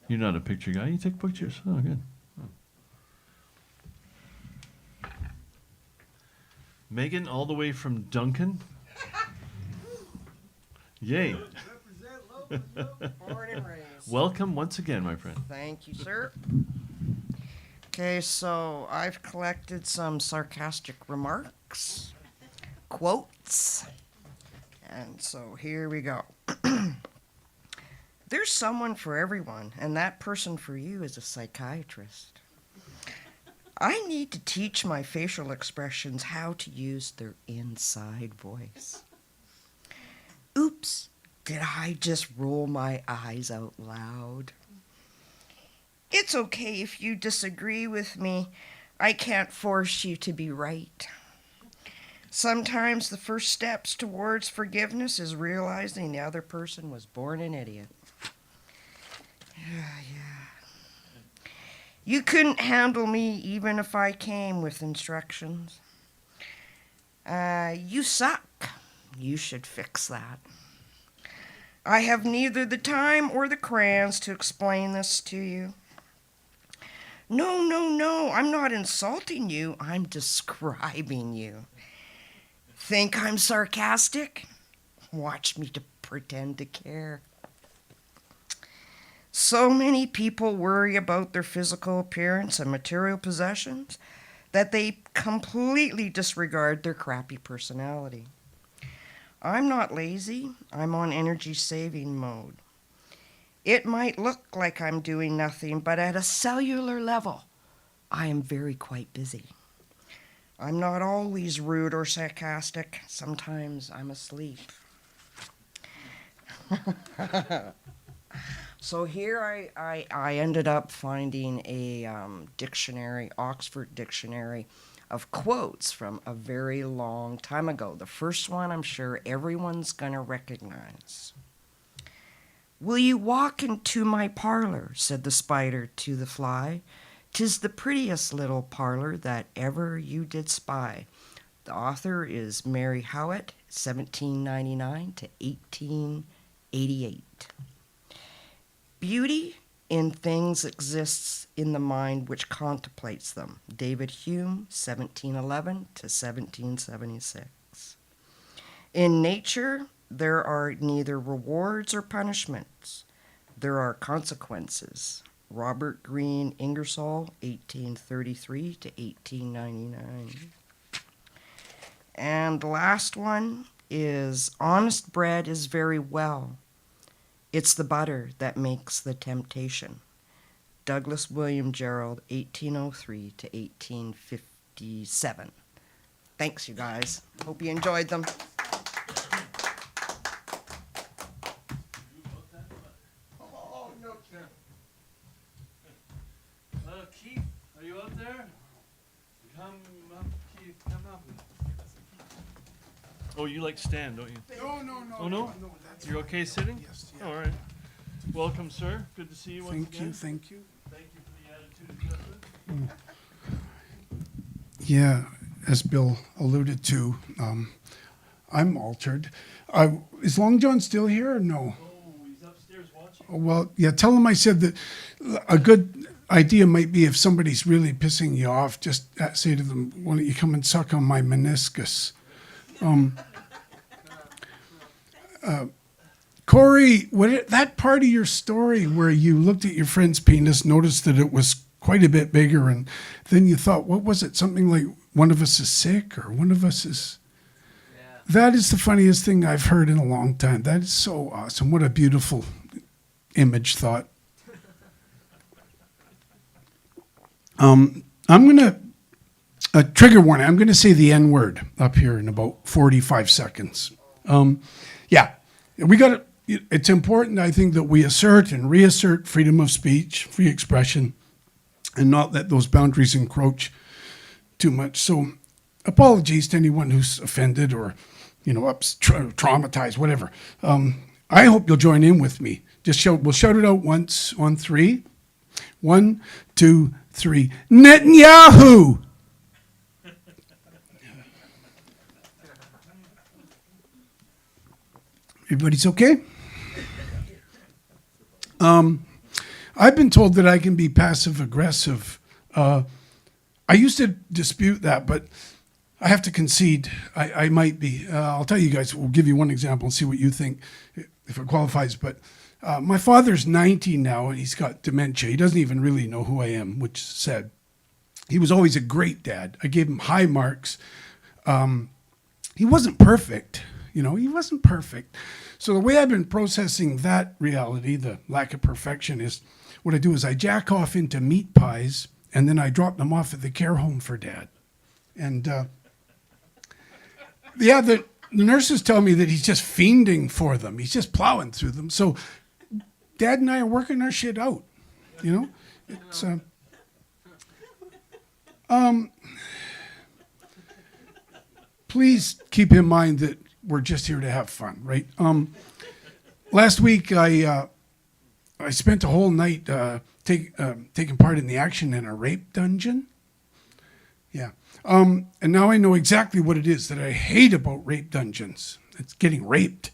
You're not a picture guy. You take pictures. Oh, good. Oh. Megan, all the way from Duncan. Yay. Born and raised. Welcome once again, my friend. Thank you, sir. Okay, so I've collected some sarcastic remarks, quotes, and so here we go. There's someone for everyone, and that person for you is a psychiatrist. I need to teach my facial expressions how to use their inside voice. Oops, did I just roll my eyes out loud? It's okay if you disagree with me. I can't force you to be right. Sometimes the first steps towards forgiveness is realizing the other person was born an idiot. Yeah. You couldn't handle me even if I came with instructions. You suck. You should fix that. I have neither the time or the crayons to explain this to you. No, I'm not insulting you. I'm describing you. Think I'm sarcastic? Watch me to pretend to care. So many people worry about their physical appearance and material possessions that they completely disregard their crappy personality. I'm not lazy. I'm on energy saving mode. It might look like I'm doing nothing, but at a cellular level, I am very quite busy. I'm not always rude or sarcastic. Sometimes I'm asleep. So here I ended up finding a dictionary, Oxford Dictionary, of quotes from a very long time ago. The first one I'm sure everyone's going to recognize. Will you walk into my parlor, said the spider to the fly. 'Tis the prettiest little parlor that ever you did spy. The author is Mary Howitt, 1799 to 1888. Beauty in things exists in the mind which contemplates them. David Hume, 1711 to 1776. In nature, there are neither rewards or punishments. There are consequences. Robert Greene Ingersoll, 1833 to 1899. And the last one is honest bread is very well. It's the butter that makes the temptation. Douglas William Gerald, 1803 to 1857. Thanks, you guys. Hope you enjoyed them. Oh, no, Keith, are you out there? Come up, Keith, come up. Oh, you like stand, don't you? No. Oh, no? That's You're okay sitting? Yes. All right. Welcome, sir. Good to see you once again. Thank you. Thank you for the attitude adjustment. Yeah, as Bill alluded to, I'm altered. Is Long John still here or no? Oh, he's upstairs watching. Oh, well, yeah, tell him I said that a good idea might be if somebody's really pissing you off, just say to them, why don't you come and suck on my meniscus? Corey, that part of your story where you looked at your friend's penis, noticed that it was quite a bit bigger, and then you thought, what was it? Something like one of us is sick or one of us is... Yeah. That is the funniest thing I've heard in a long time. That is so awesome. What a beautiful image thought. I'm going to... A trigger warning. I'm going to say the N word up here in about 45 seconds. Yeah, we got to... It's important, I think, that we assert and reassert freedom of speech, free expression, and not let those boundaries encroach too much. So apologies to anyone who's offended or, traumatized, whatever. I hope you'll join in with me. We'll shout it out once on three. 1, 2, 3. Netanyahu! Everybody's okay? I've been told that I can be passive aggressive. I used to dispute that, but I have to concede I might be. I'll tell you guys, we'll give you one example and see what you think, if it qualifies. But my father's 90 now, and he's got dementia. He doesn't even really know who I am, which is sad. He was always a great dad. I gave him high marks. He wasn't perfect. He wasn't perfect. So the way I've been processing that reality, the lack of perfection, is what I do is I jack off into meat pies, and then I drop them off at the care home for Dad. And the nurses tell me that he's just fiending for them. He's just plowing through them. So Dad and I are working our shit out, It's please keep in mind that we're just here to have fun, right? Last week I spent a whole night taking part in the action in a rape dungeon. Yeah. And now I know exactly what it is that I hate about rape dungeons. It's getting raped.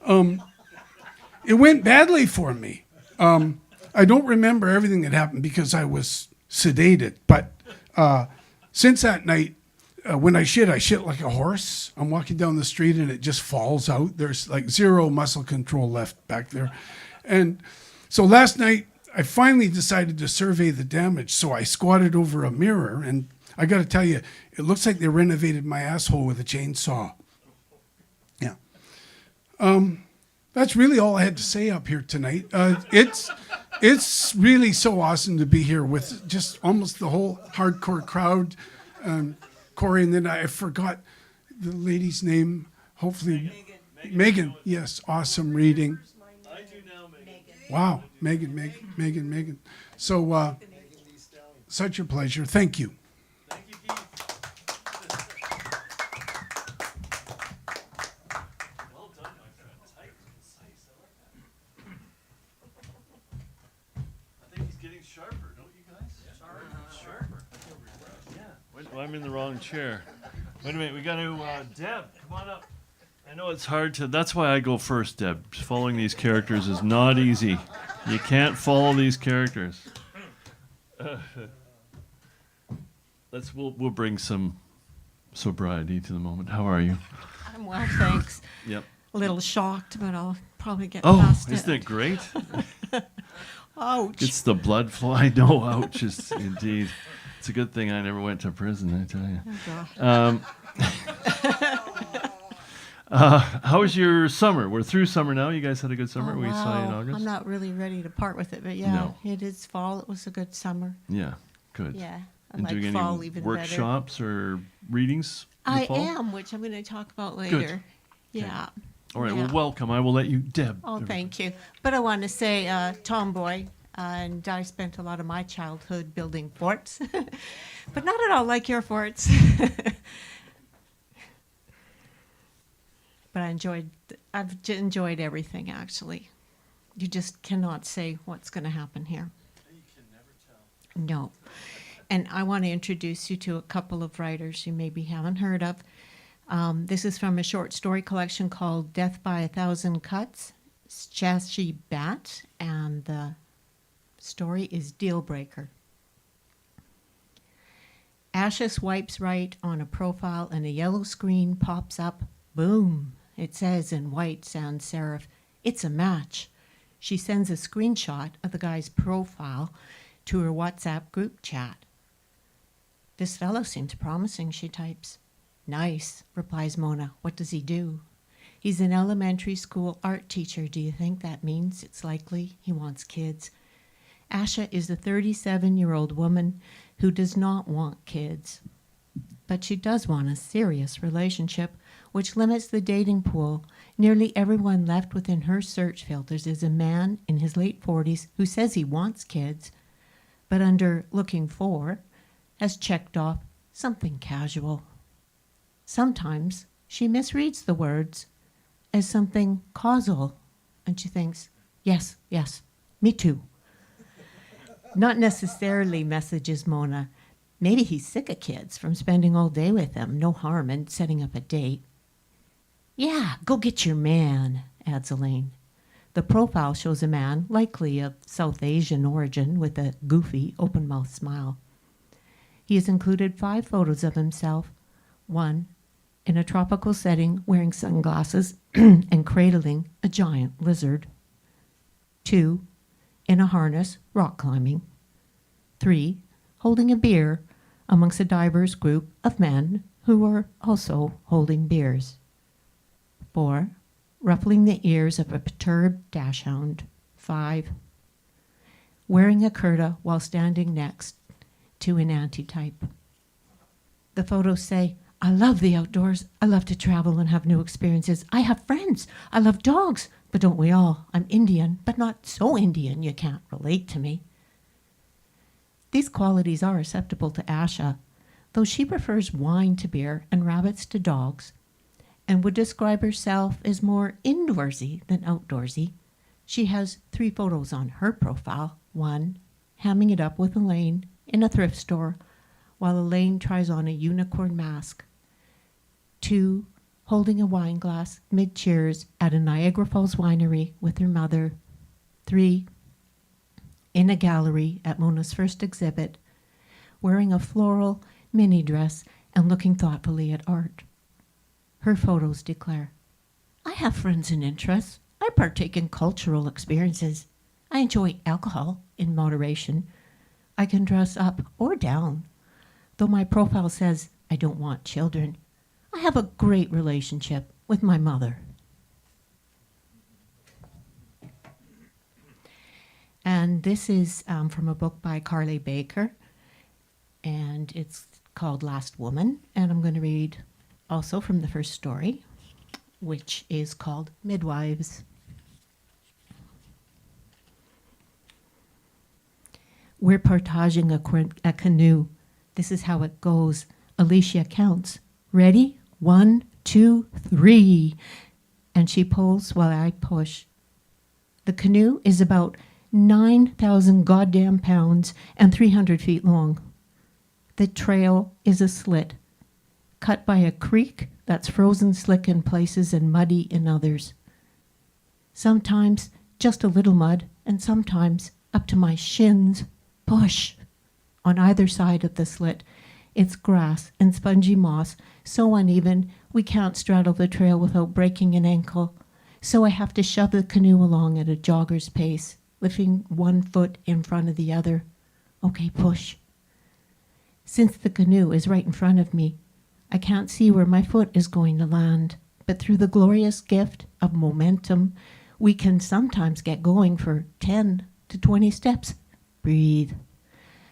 It went badly for me. I don't remember everything that happened because I was sedated. But since that night, when I shit like a horse. I'm walking down the street and it just falls out. There's like zero muscle control left back there. And so last night, I finally decided to survey the damage. So I squatted over a mirror, and I got to tell you, it looks like they renovated my asshole with a chainsaw. Yeah. That's really all I had to say up here tonight. It's really so awesome to be here with just almost the whole hardcore crowd. Corey, and then I forgot the lady's name. Hopefully, Megan. Yes, awesome reading. I do now, Megan. Wow, Megan. So, such a pleasure. Thank you. Thank you, Keith. Well done, my friend. Tight, concise. I like that. I think he's getting sharper, don't you guys? Sharper. Yeah. Well, I'm in the wrong chair. Wait a minute. We got to Deb. Come on up. I know it's hard to. That's why I go first, Deb. Following these characters is not easy. You can't follow these characters. We'll bring some sobriety to the moment. How are you? I'm well, thanks. Yep. A little shocked, but I'll probably get Oh, past isn't it great? Ouch. It's the blood flow. I know. Ouch. Indeed. It's a good thing I never went to prison, I tell you. Oh, God. How was your summer? We're through summer now. You guys had a good summer. Oh, We saw you in wow. August. I'm not really ready to part with it, but yeah, No. it is fall. It was a good summer. Yeah, good. Yeah, I And like doing fall any even workshops or readings? in the better. I fall? am, which I'm going to talk about later. Yeah. All right. Yeah. Well, welcome. I will let you, Deb. Oh, thank you. But I want to say, Tomboy, and I spent a lot of my childhood building forts, but not at all like your forts. But I've enjoyed everything, actually. You just cannot say what's going to happen here. You can never tell. No. And I want to introduce you to a couple of writers you maybe haven't heard of. This is from a short story collection called Death by a Thousand Cuts. It's Chashy Bat, and the story is Deal Breaker. Asha swipes right on a profile and a yellow screen pops up. Boom! It says in white sans serif, it's a match. She sends a screenshot of the guy's profile to her WhatsApp group chat. This fellow seems promising, she types. Nice, replies Mona. What does he do? He's an elementary school art teacher. Do you think that means it's likely he wants kids? Asha is a 37-year-old woman who does not want kids. But she does want a serious relationship, which limits the dating pool. Nearly everyone left within her search filters is a man in his late 40s who says he wants kids, but under looking for has checked off something casual. Sometimes she misreads the words as something causal, and she thinks, yes, me too. Not necessarily, messages Mona. Maybe he's sick of kids from spending all day with them. No harm in setting up a date. Yeah, go get your man, adds Elaine. The profile shows a man, likely of South Asian origin, with a goofy, open-mouthed smile. He has included 5 photos of himself. 1, in a tropical setting, wearing sunglasses and cradling a giant lizard. 2, in a harness, rock climbing. 3, holding a beer amongst a diverse group of men who are also holding beers. 4, ruffling the ears of a perturbed dachshund. 5, wearing a kurta while standing next to an antitype. The photos say, I love the outdoors. I love to travel and have new experiences. I have friends. I love dogs. But don't we all? I'm Indian, but not so Indian you can't relate to me. These qualities are acceptable to Asha, though she prefers wine to beer and rabbits to dogs, and would describe herself as more indoorsy than outdoorsy. She has 3 photos on her profile. 1, hamming it up with Elaine in a thrift store while Elaine tries on a unicorn mask. 2, holding a wine glass mid-cheers at a Niagara Falls winery with her mother. 3, in a gallery at Mona's first exhibit, wearing a floral mini dress and looking thoughtfully at art. Her photos declare, I have friends and interests. I partake in cultural experiences. I enjoy alcohol in moderation. I can dress up or down. Though my profile says I don't want children, I have a great relationship with my mother. And this is from a book by Carly Baker, and it's called Last Woman. And I'm going to read also from the first story, which is called Midwives. We're portaging a canoe. This is how it goes. Alicia counts. Ready? 1, 2, 3. And she pulls while I push. The canoe is about 9,000 goddamn pounds and 300 feet long. The trail is a slit, cut by a creek that's frozen slick in places and muddy in others. Sometimes just a little mud, and sometimes up to my shins. Push. On either side of the slit, it's grass and spongy moss, so uneven we can't straddle the trail without breaking an ankle. So I have to shove the canoe along at a jogger's pace, lifting one foot in front of the other. Okay, push. Since the canoe is right in front of me, I can't see where my foot is going to land, but through the glorious gift of momentum, we can sometimes get going for 10 to 20 steps. Breathe.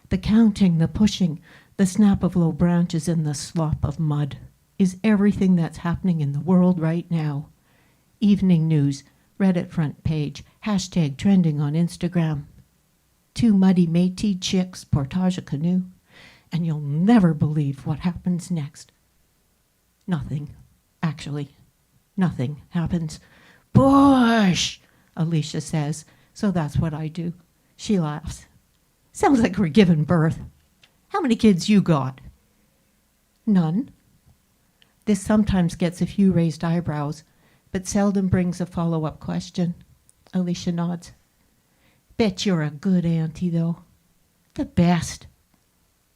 The counting, the pushing, the snap of low branches and the slop of mud is everything that's happening in the world right now. Evening news, Reddit front page, hashtag trending on Instagram. 2 muddy Métis chicks portage a canoe, and you'll never believe what happens next. Nothing. Actually, nothing happens. Push, Alicia says, so that's what I do. She laughs. Sounds like we're giving birth. How many kids you got? None. This sometimes gets a few raised eyebrows, but seldom brings a follow-up question. Alicia nods. Bet you're a good auntie, though. The best.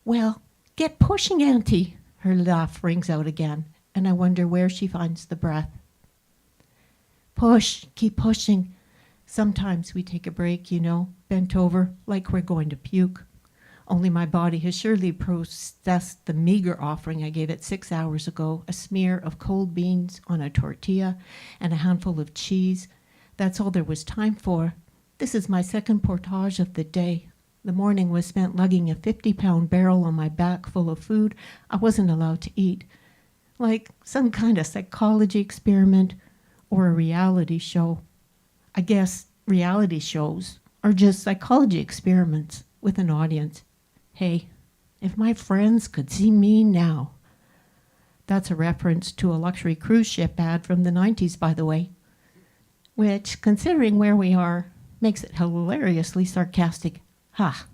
Well, get pushing, auntie. Her laugh rings out again, and I wonder where she finds the breath. Push, keep pushing. Sometimes we take a break, bent over, like we're going to puke. Only my body has surely processed the meager offering I gave it 6 hours ago, a smear of cold beans on a tortilla and a handful of cheese. That's all there was time for. This is my second portage of the day. The morning was spent lugging a 50-pound barrel on my back full of food I wasn't allowed to eat, like some kind of psychology experiment or a reality show. I guess reality shows are just psychology experiments with an audience. Hey, if my friends could see me now. That's a reference to a luxury cruise ship ad from the 90s, by the way, which, considering where we are, makes it hilariously sarcastic. Ha!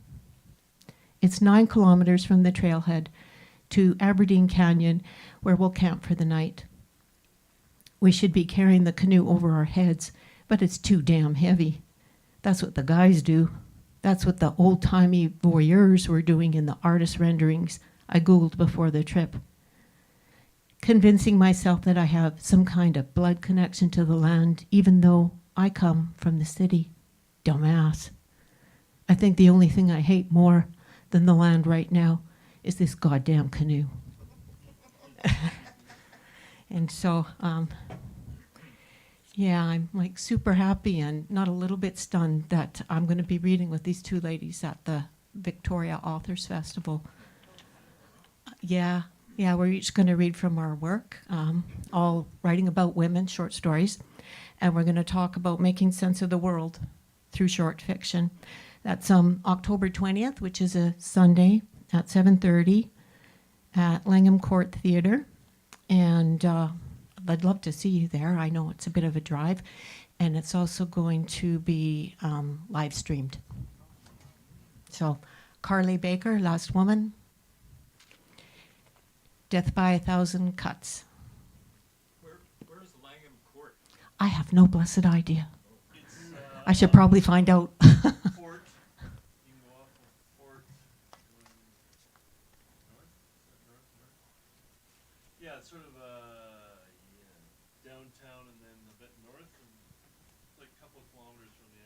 It's 9 kilometers from the trailhead to Aberdeen Canyon, where we'll camp for the night. We should be carrying the canoe over our heads, but it's too damn heavy. That's what the guys do. That's what the old-timey voyeurs were doing in the artist renderings I Googled before the trip. Convincing myself that I have some kind of blood connection to the land, even though I come from the city. Dumbass. I think the only thing I hate more than the land right now is this goddamn canoe. And so, yeah, I'm like super happy and not a little bit stunned that I'm going to be reading with these 2 ladies at the Victoria Authors Festival. Yeah, we're each going to read from our work, all writing about women, short stories, and we're going to talk about making sense of the world through short fiction. That's October 20th, which is a Sunday at 7:30 at Langham Court Theatre. And I'd love to see you there. I know it's a bit of a drive. And it's also going to be live streamed. So Carly Baker, Last Woman, Death by a Thousand Cuts. Where's Langham Court? I have no blessed idea. I should probably find out. Fort. You can go off of Fort. North? Yeah, it's sort of downtown and then a bit north, and like a couple of kilometers from the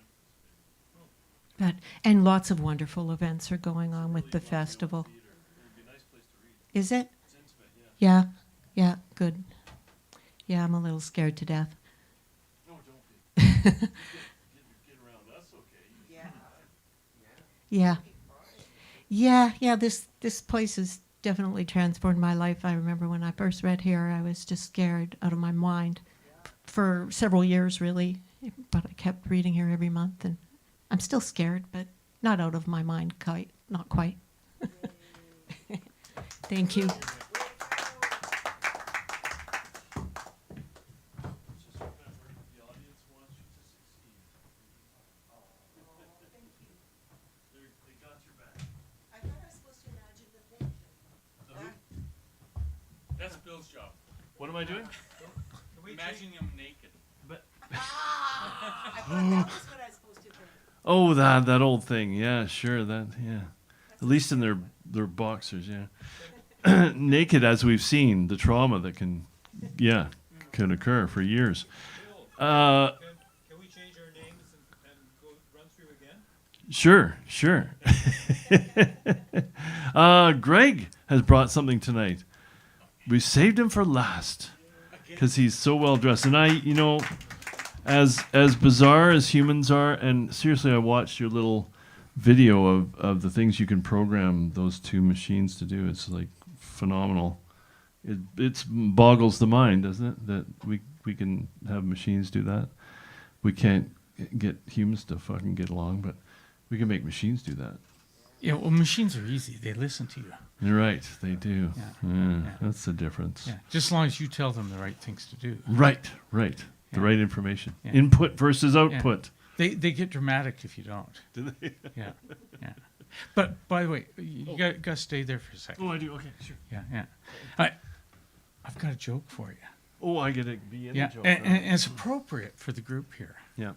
Empress. And lots of wonderful events are going on with the festival. It would be a nice place to read. Is it? It's intimate, yeah. Yeah, good. Yeah, I'm a little scared to death. No, don't be. Get around us, okay? Yeah. This place has definitely transformed my life. I remember when I first read here, I was just scared out of my mind for several years, really. But I kept reading here every month, and I'm still scared, but not out of my mind, not quite. Thank you. The audience wants you to succeed. They got your back. I thought I was supposed to imagine the patient. That's Bill's job. What am I doing? Imagining him naked. I thought that was what I was supposed to do. Oh, that old thing. Yeah, sure. That, yeah. At least in their boxers, yeah. Naked, as we've seen, the trauma that can occur for years. Can we change our names and go run through again? Sure. Greg has brought something tonight. We saved him for last because he's so well dressed. And as bizarre as humans are, and seriously, I watched your little video of the things you can program those two machines to do. It's like phenomenal. It boggles the mind, doesn't it, that we can have machines do that. We can't get humans to fucking get along, but we can make machines do that. Yeah, well, machines are easy. They listen to you. You're right, they do. Yeah. That's the difference. Yeah, just as long as you tell them the right things to do. Right. The right information. Yeah. Input versus output. Yeah. They get dramatic if you don't. Do they? Yeah. But by the way, you got to stay there for a second. Oh, I do. Okay, sure. Yeah. I've got a joke for you. Oh, I get to be in the joke. And it's appropriate for the group here. Yeah.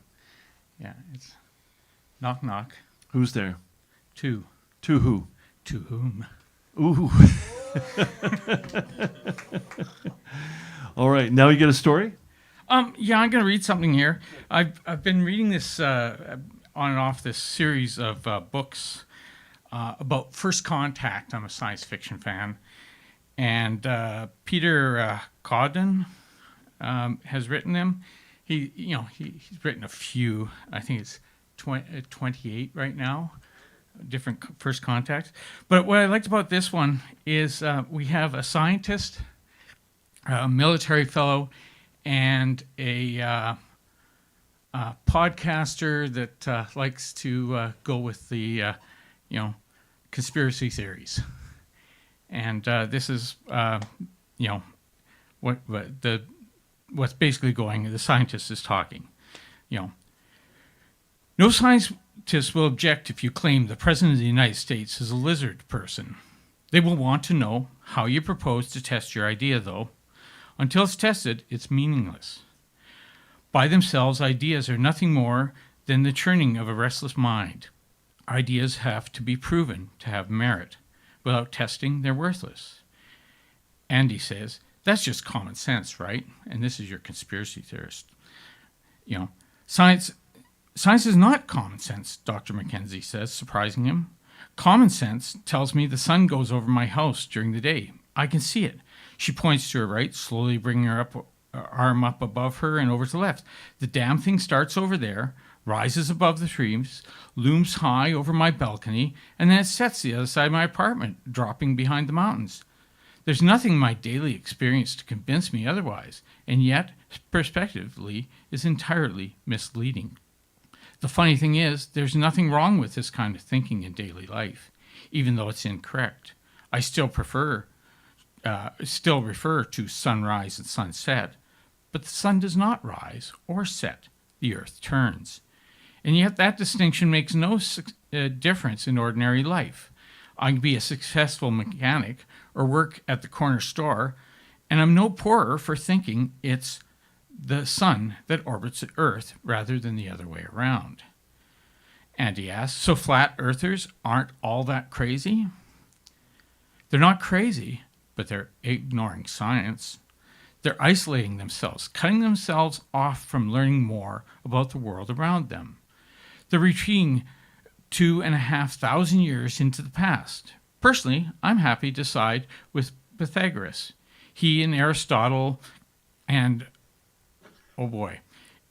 Yeah, it's knock knock. Who's there? To who? To whom? Ooh. All right. Now you get a story? Yeah, I'm going to read something here. I've been reading this on and off this series of books about First Contact. I'm a science fiction fan. And Peter Codden has written them. He's written a few. I think it's 28 right now, different First Contacts. But what I liked about this one is we have a scientist, a military fellow, and a podcaster that likes to go with the conspiracy theories. And this is what's basically going. The scientist is talking. No scientist will object if you claim the President of the United States is a lizard person. They will want to know how you propose to test your idea, though. Until it's tested, it's meaningless. By themselves, ideas are nothing more than the churning of a restless mind. Ideas have to be proven to have merit. Without testing, they're worthless. Andy says, that's just common sense, right? And this is your conspiracy theorist. Science is not common sense, Dr. Mackenzie says, surprising him. Common sense tells me the sun goes over my house during the day. I can see it. She points to her right, slowly bringing her arm up above her and over to the left. The damn thing starts over there, rises above the trees, looms high over my balcony, and then it sets the other side of my apartment, dropping behind the mountains. There's nothing in my daily experience to convince me otherwise, and yet, prospectively, is entirely misleading. The funny thing is, there's nothing wrong with this kind of thinking in daily life, even though it's incorrect. I still refer to sunrise and sunset, but the sun does not rise or set. The earth turns. And yet that distinction makes no difference in ordinary life. I can be a successful mechanic or work at the corner store, and I'm no poorer for thinking it's the sun that orbits the earth rather than the other way around. Andy asks, so flat earthers aren't all that crazy? They're not crazy, but they're ignoring science. They're isolating themselves, cutting themselves off from learning more about the world around them. They're retreating 2,500 years into the past. Personally, I'm happy to side with Pythagoras. He and Aristotle and, oh boy,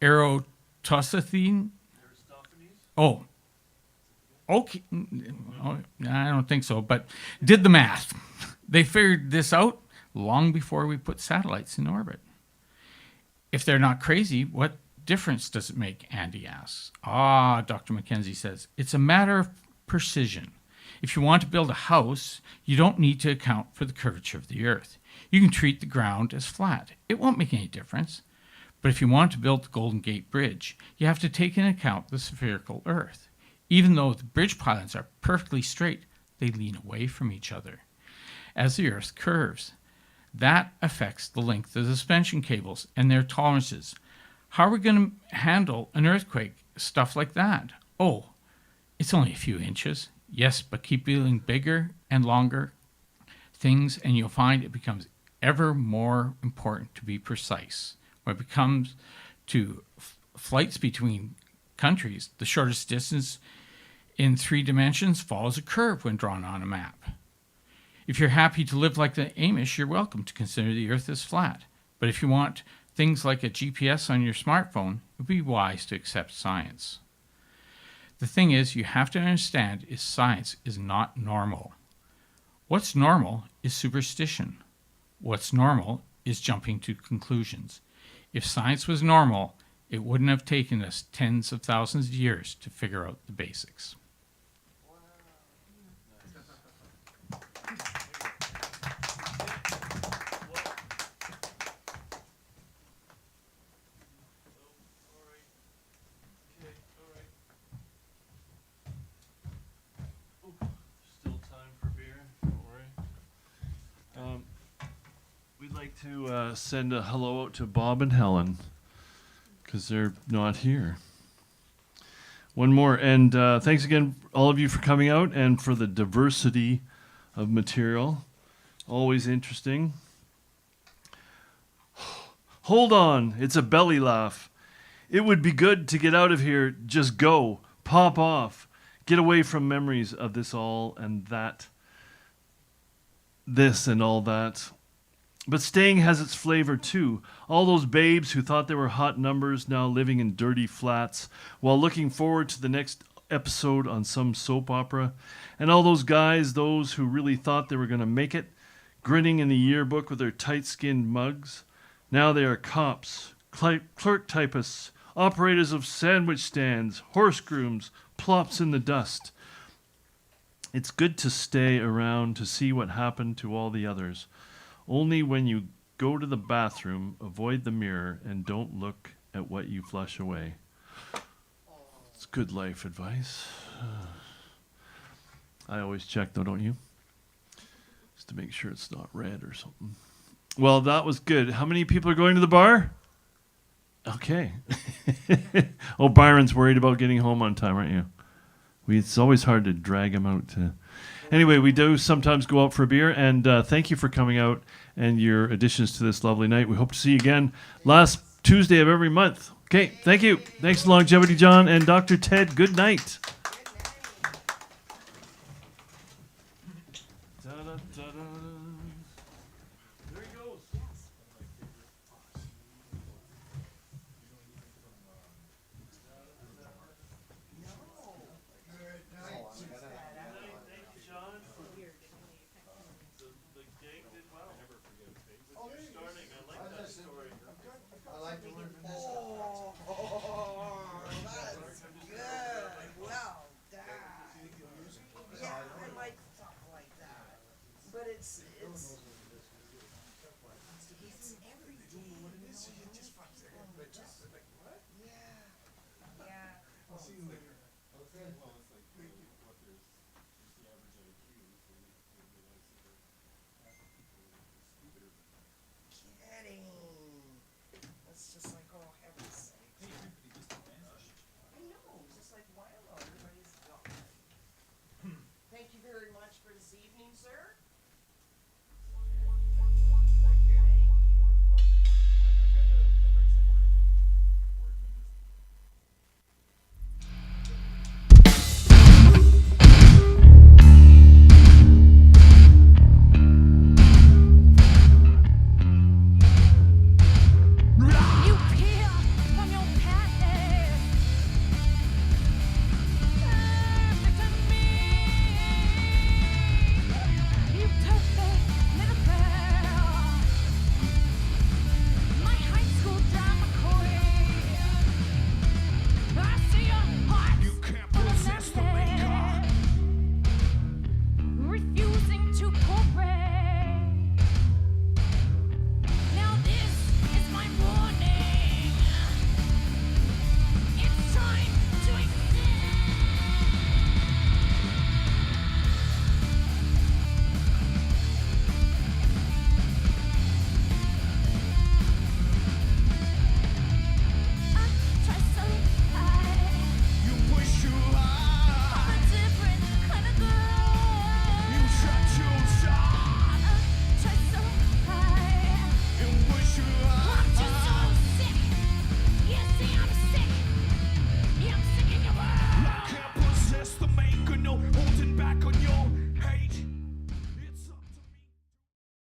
Eratosthenes? Oh, okay. Oh, I don't think so, but did the math. They figured this out long before we put satellites in orbit. If they're not crazy, what difference does it make? Andy asks. Dr. Mackenzie says, it's a matter of precision. If you want to build a house, you don't need to account for the curvature of the earth. You can treat the ground as flat. It won't make any difference. But if you want to build the Golden Gate Bridge, you have to take into account the spherical earth. Even though the bridge pylons are perfectly straight, they lean away from each other as the earth curves. That affects the length of the suspension cables and their tolerances. How are we going to handle an earthquake? Stuff like that. Oh, it's only a few inches. Yes, but keep building bigger and longer things, and you'll find it becomes ever more important to be precise. When it comes to flights between countries, the shortest distance in 3 dimensions follows a curve when drawn on a map. If you're happy to live like the Amish, you're welcome to consider the earth as flat. But if you want things like a GPS on your smartphone, it would be wise to accept science. The thing is, you have to understand is science is not normal. What's normal is superstition. What's normal is jumping to conclusions. If science was normal, it wouldn't have taken us tens of thousands of years to figure out the basics. Still time for beer. Don't worry. We'd like to send a hello out to Bob and Helen because they're not here. One more, and thanks again, all of you, for coming out and for the diversity of material. Always interesting. Hold on, it's a belly laugh. It would be good to get out of here, just go, pop off, get away from memories of this all and that, this and all that. But staying has its flavor too. All those babes who thought they were hot numbers now living in dirty flats while looking forward to the next episode on some soap opera. And all those guys, those who really thought they were going to make it, grinning in the yearbook with their tight-skinned mugs. Now they are cops, clerk typists, operators of sandwich stands, horse grooms, plops in the dust. It's good to stay around to see what happened to all the others. Only when you go to the bathroom, avoid the mirror and don't look at what you flush away. It's good life advice. I always check though, don't you? Just to make sure it's not red or something. Well, that was good. How many people are going to the bar? Okay. Oh, Byron's worried about getting home on time, aren't you? It's always hard to drag him out to... Anyway, we do sometimes go out for a beer, and thank you for coming out and your additions to this lovely night. We hope to see you again last Tuesday of every month. Okay, thank you. Thanks, Longevity John and Dr. Ted. Good night. There he goes. Oh, that's good. see you later.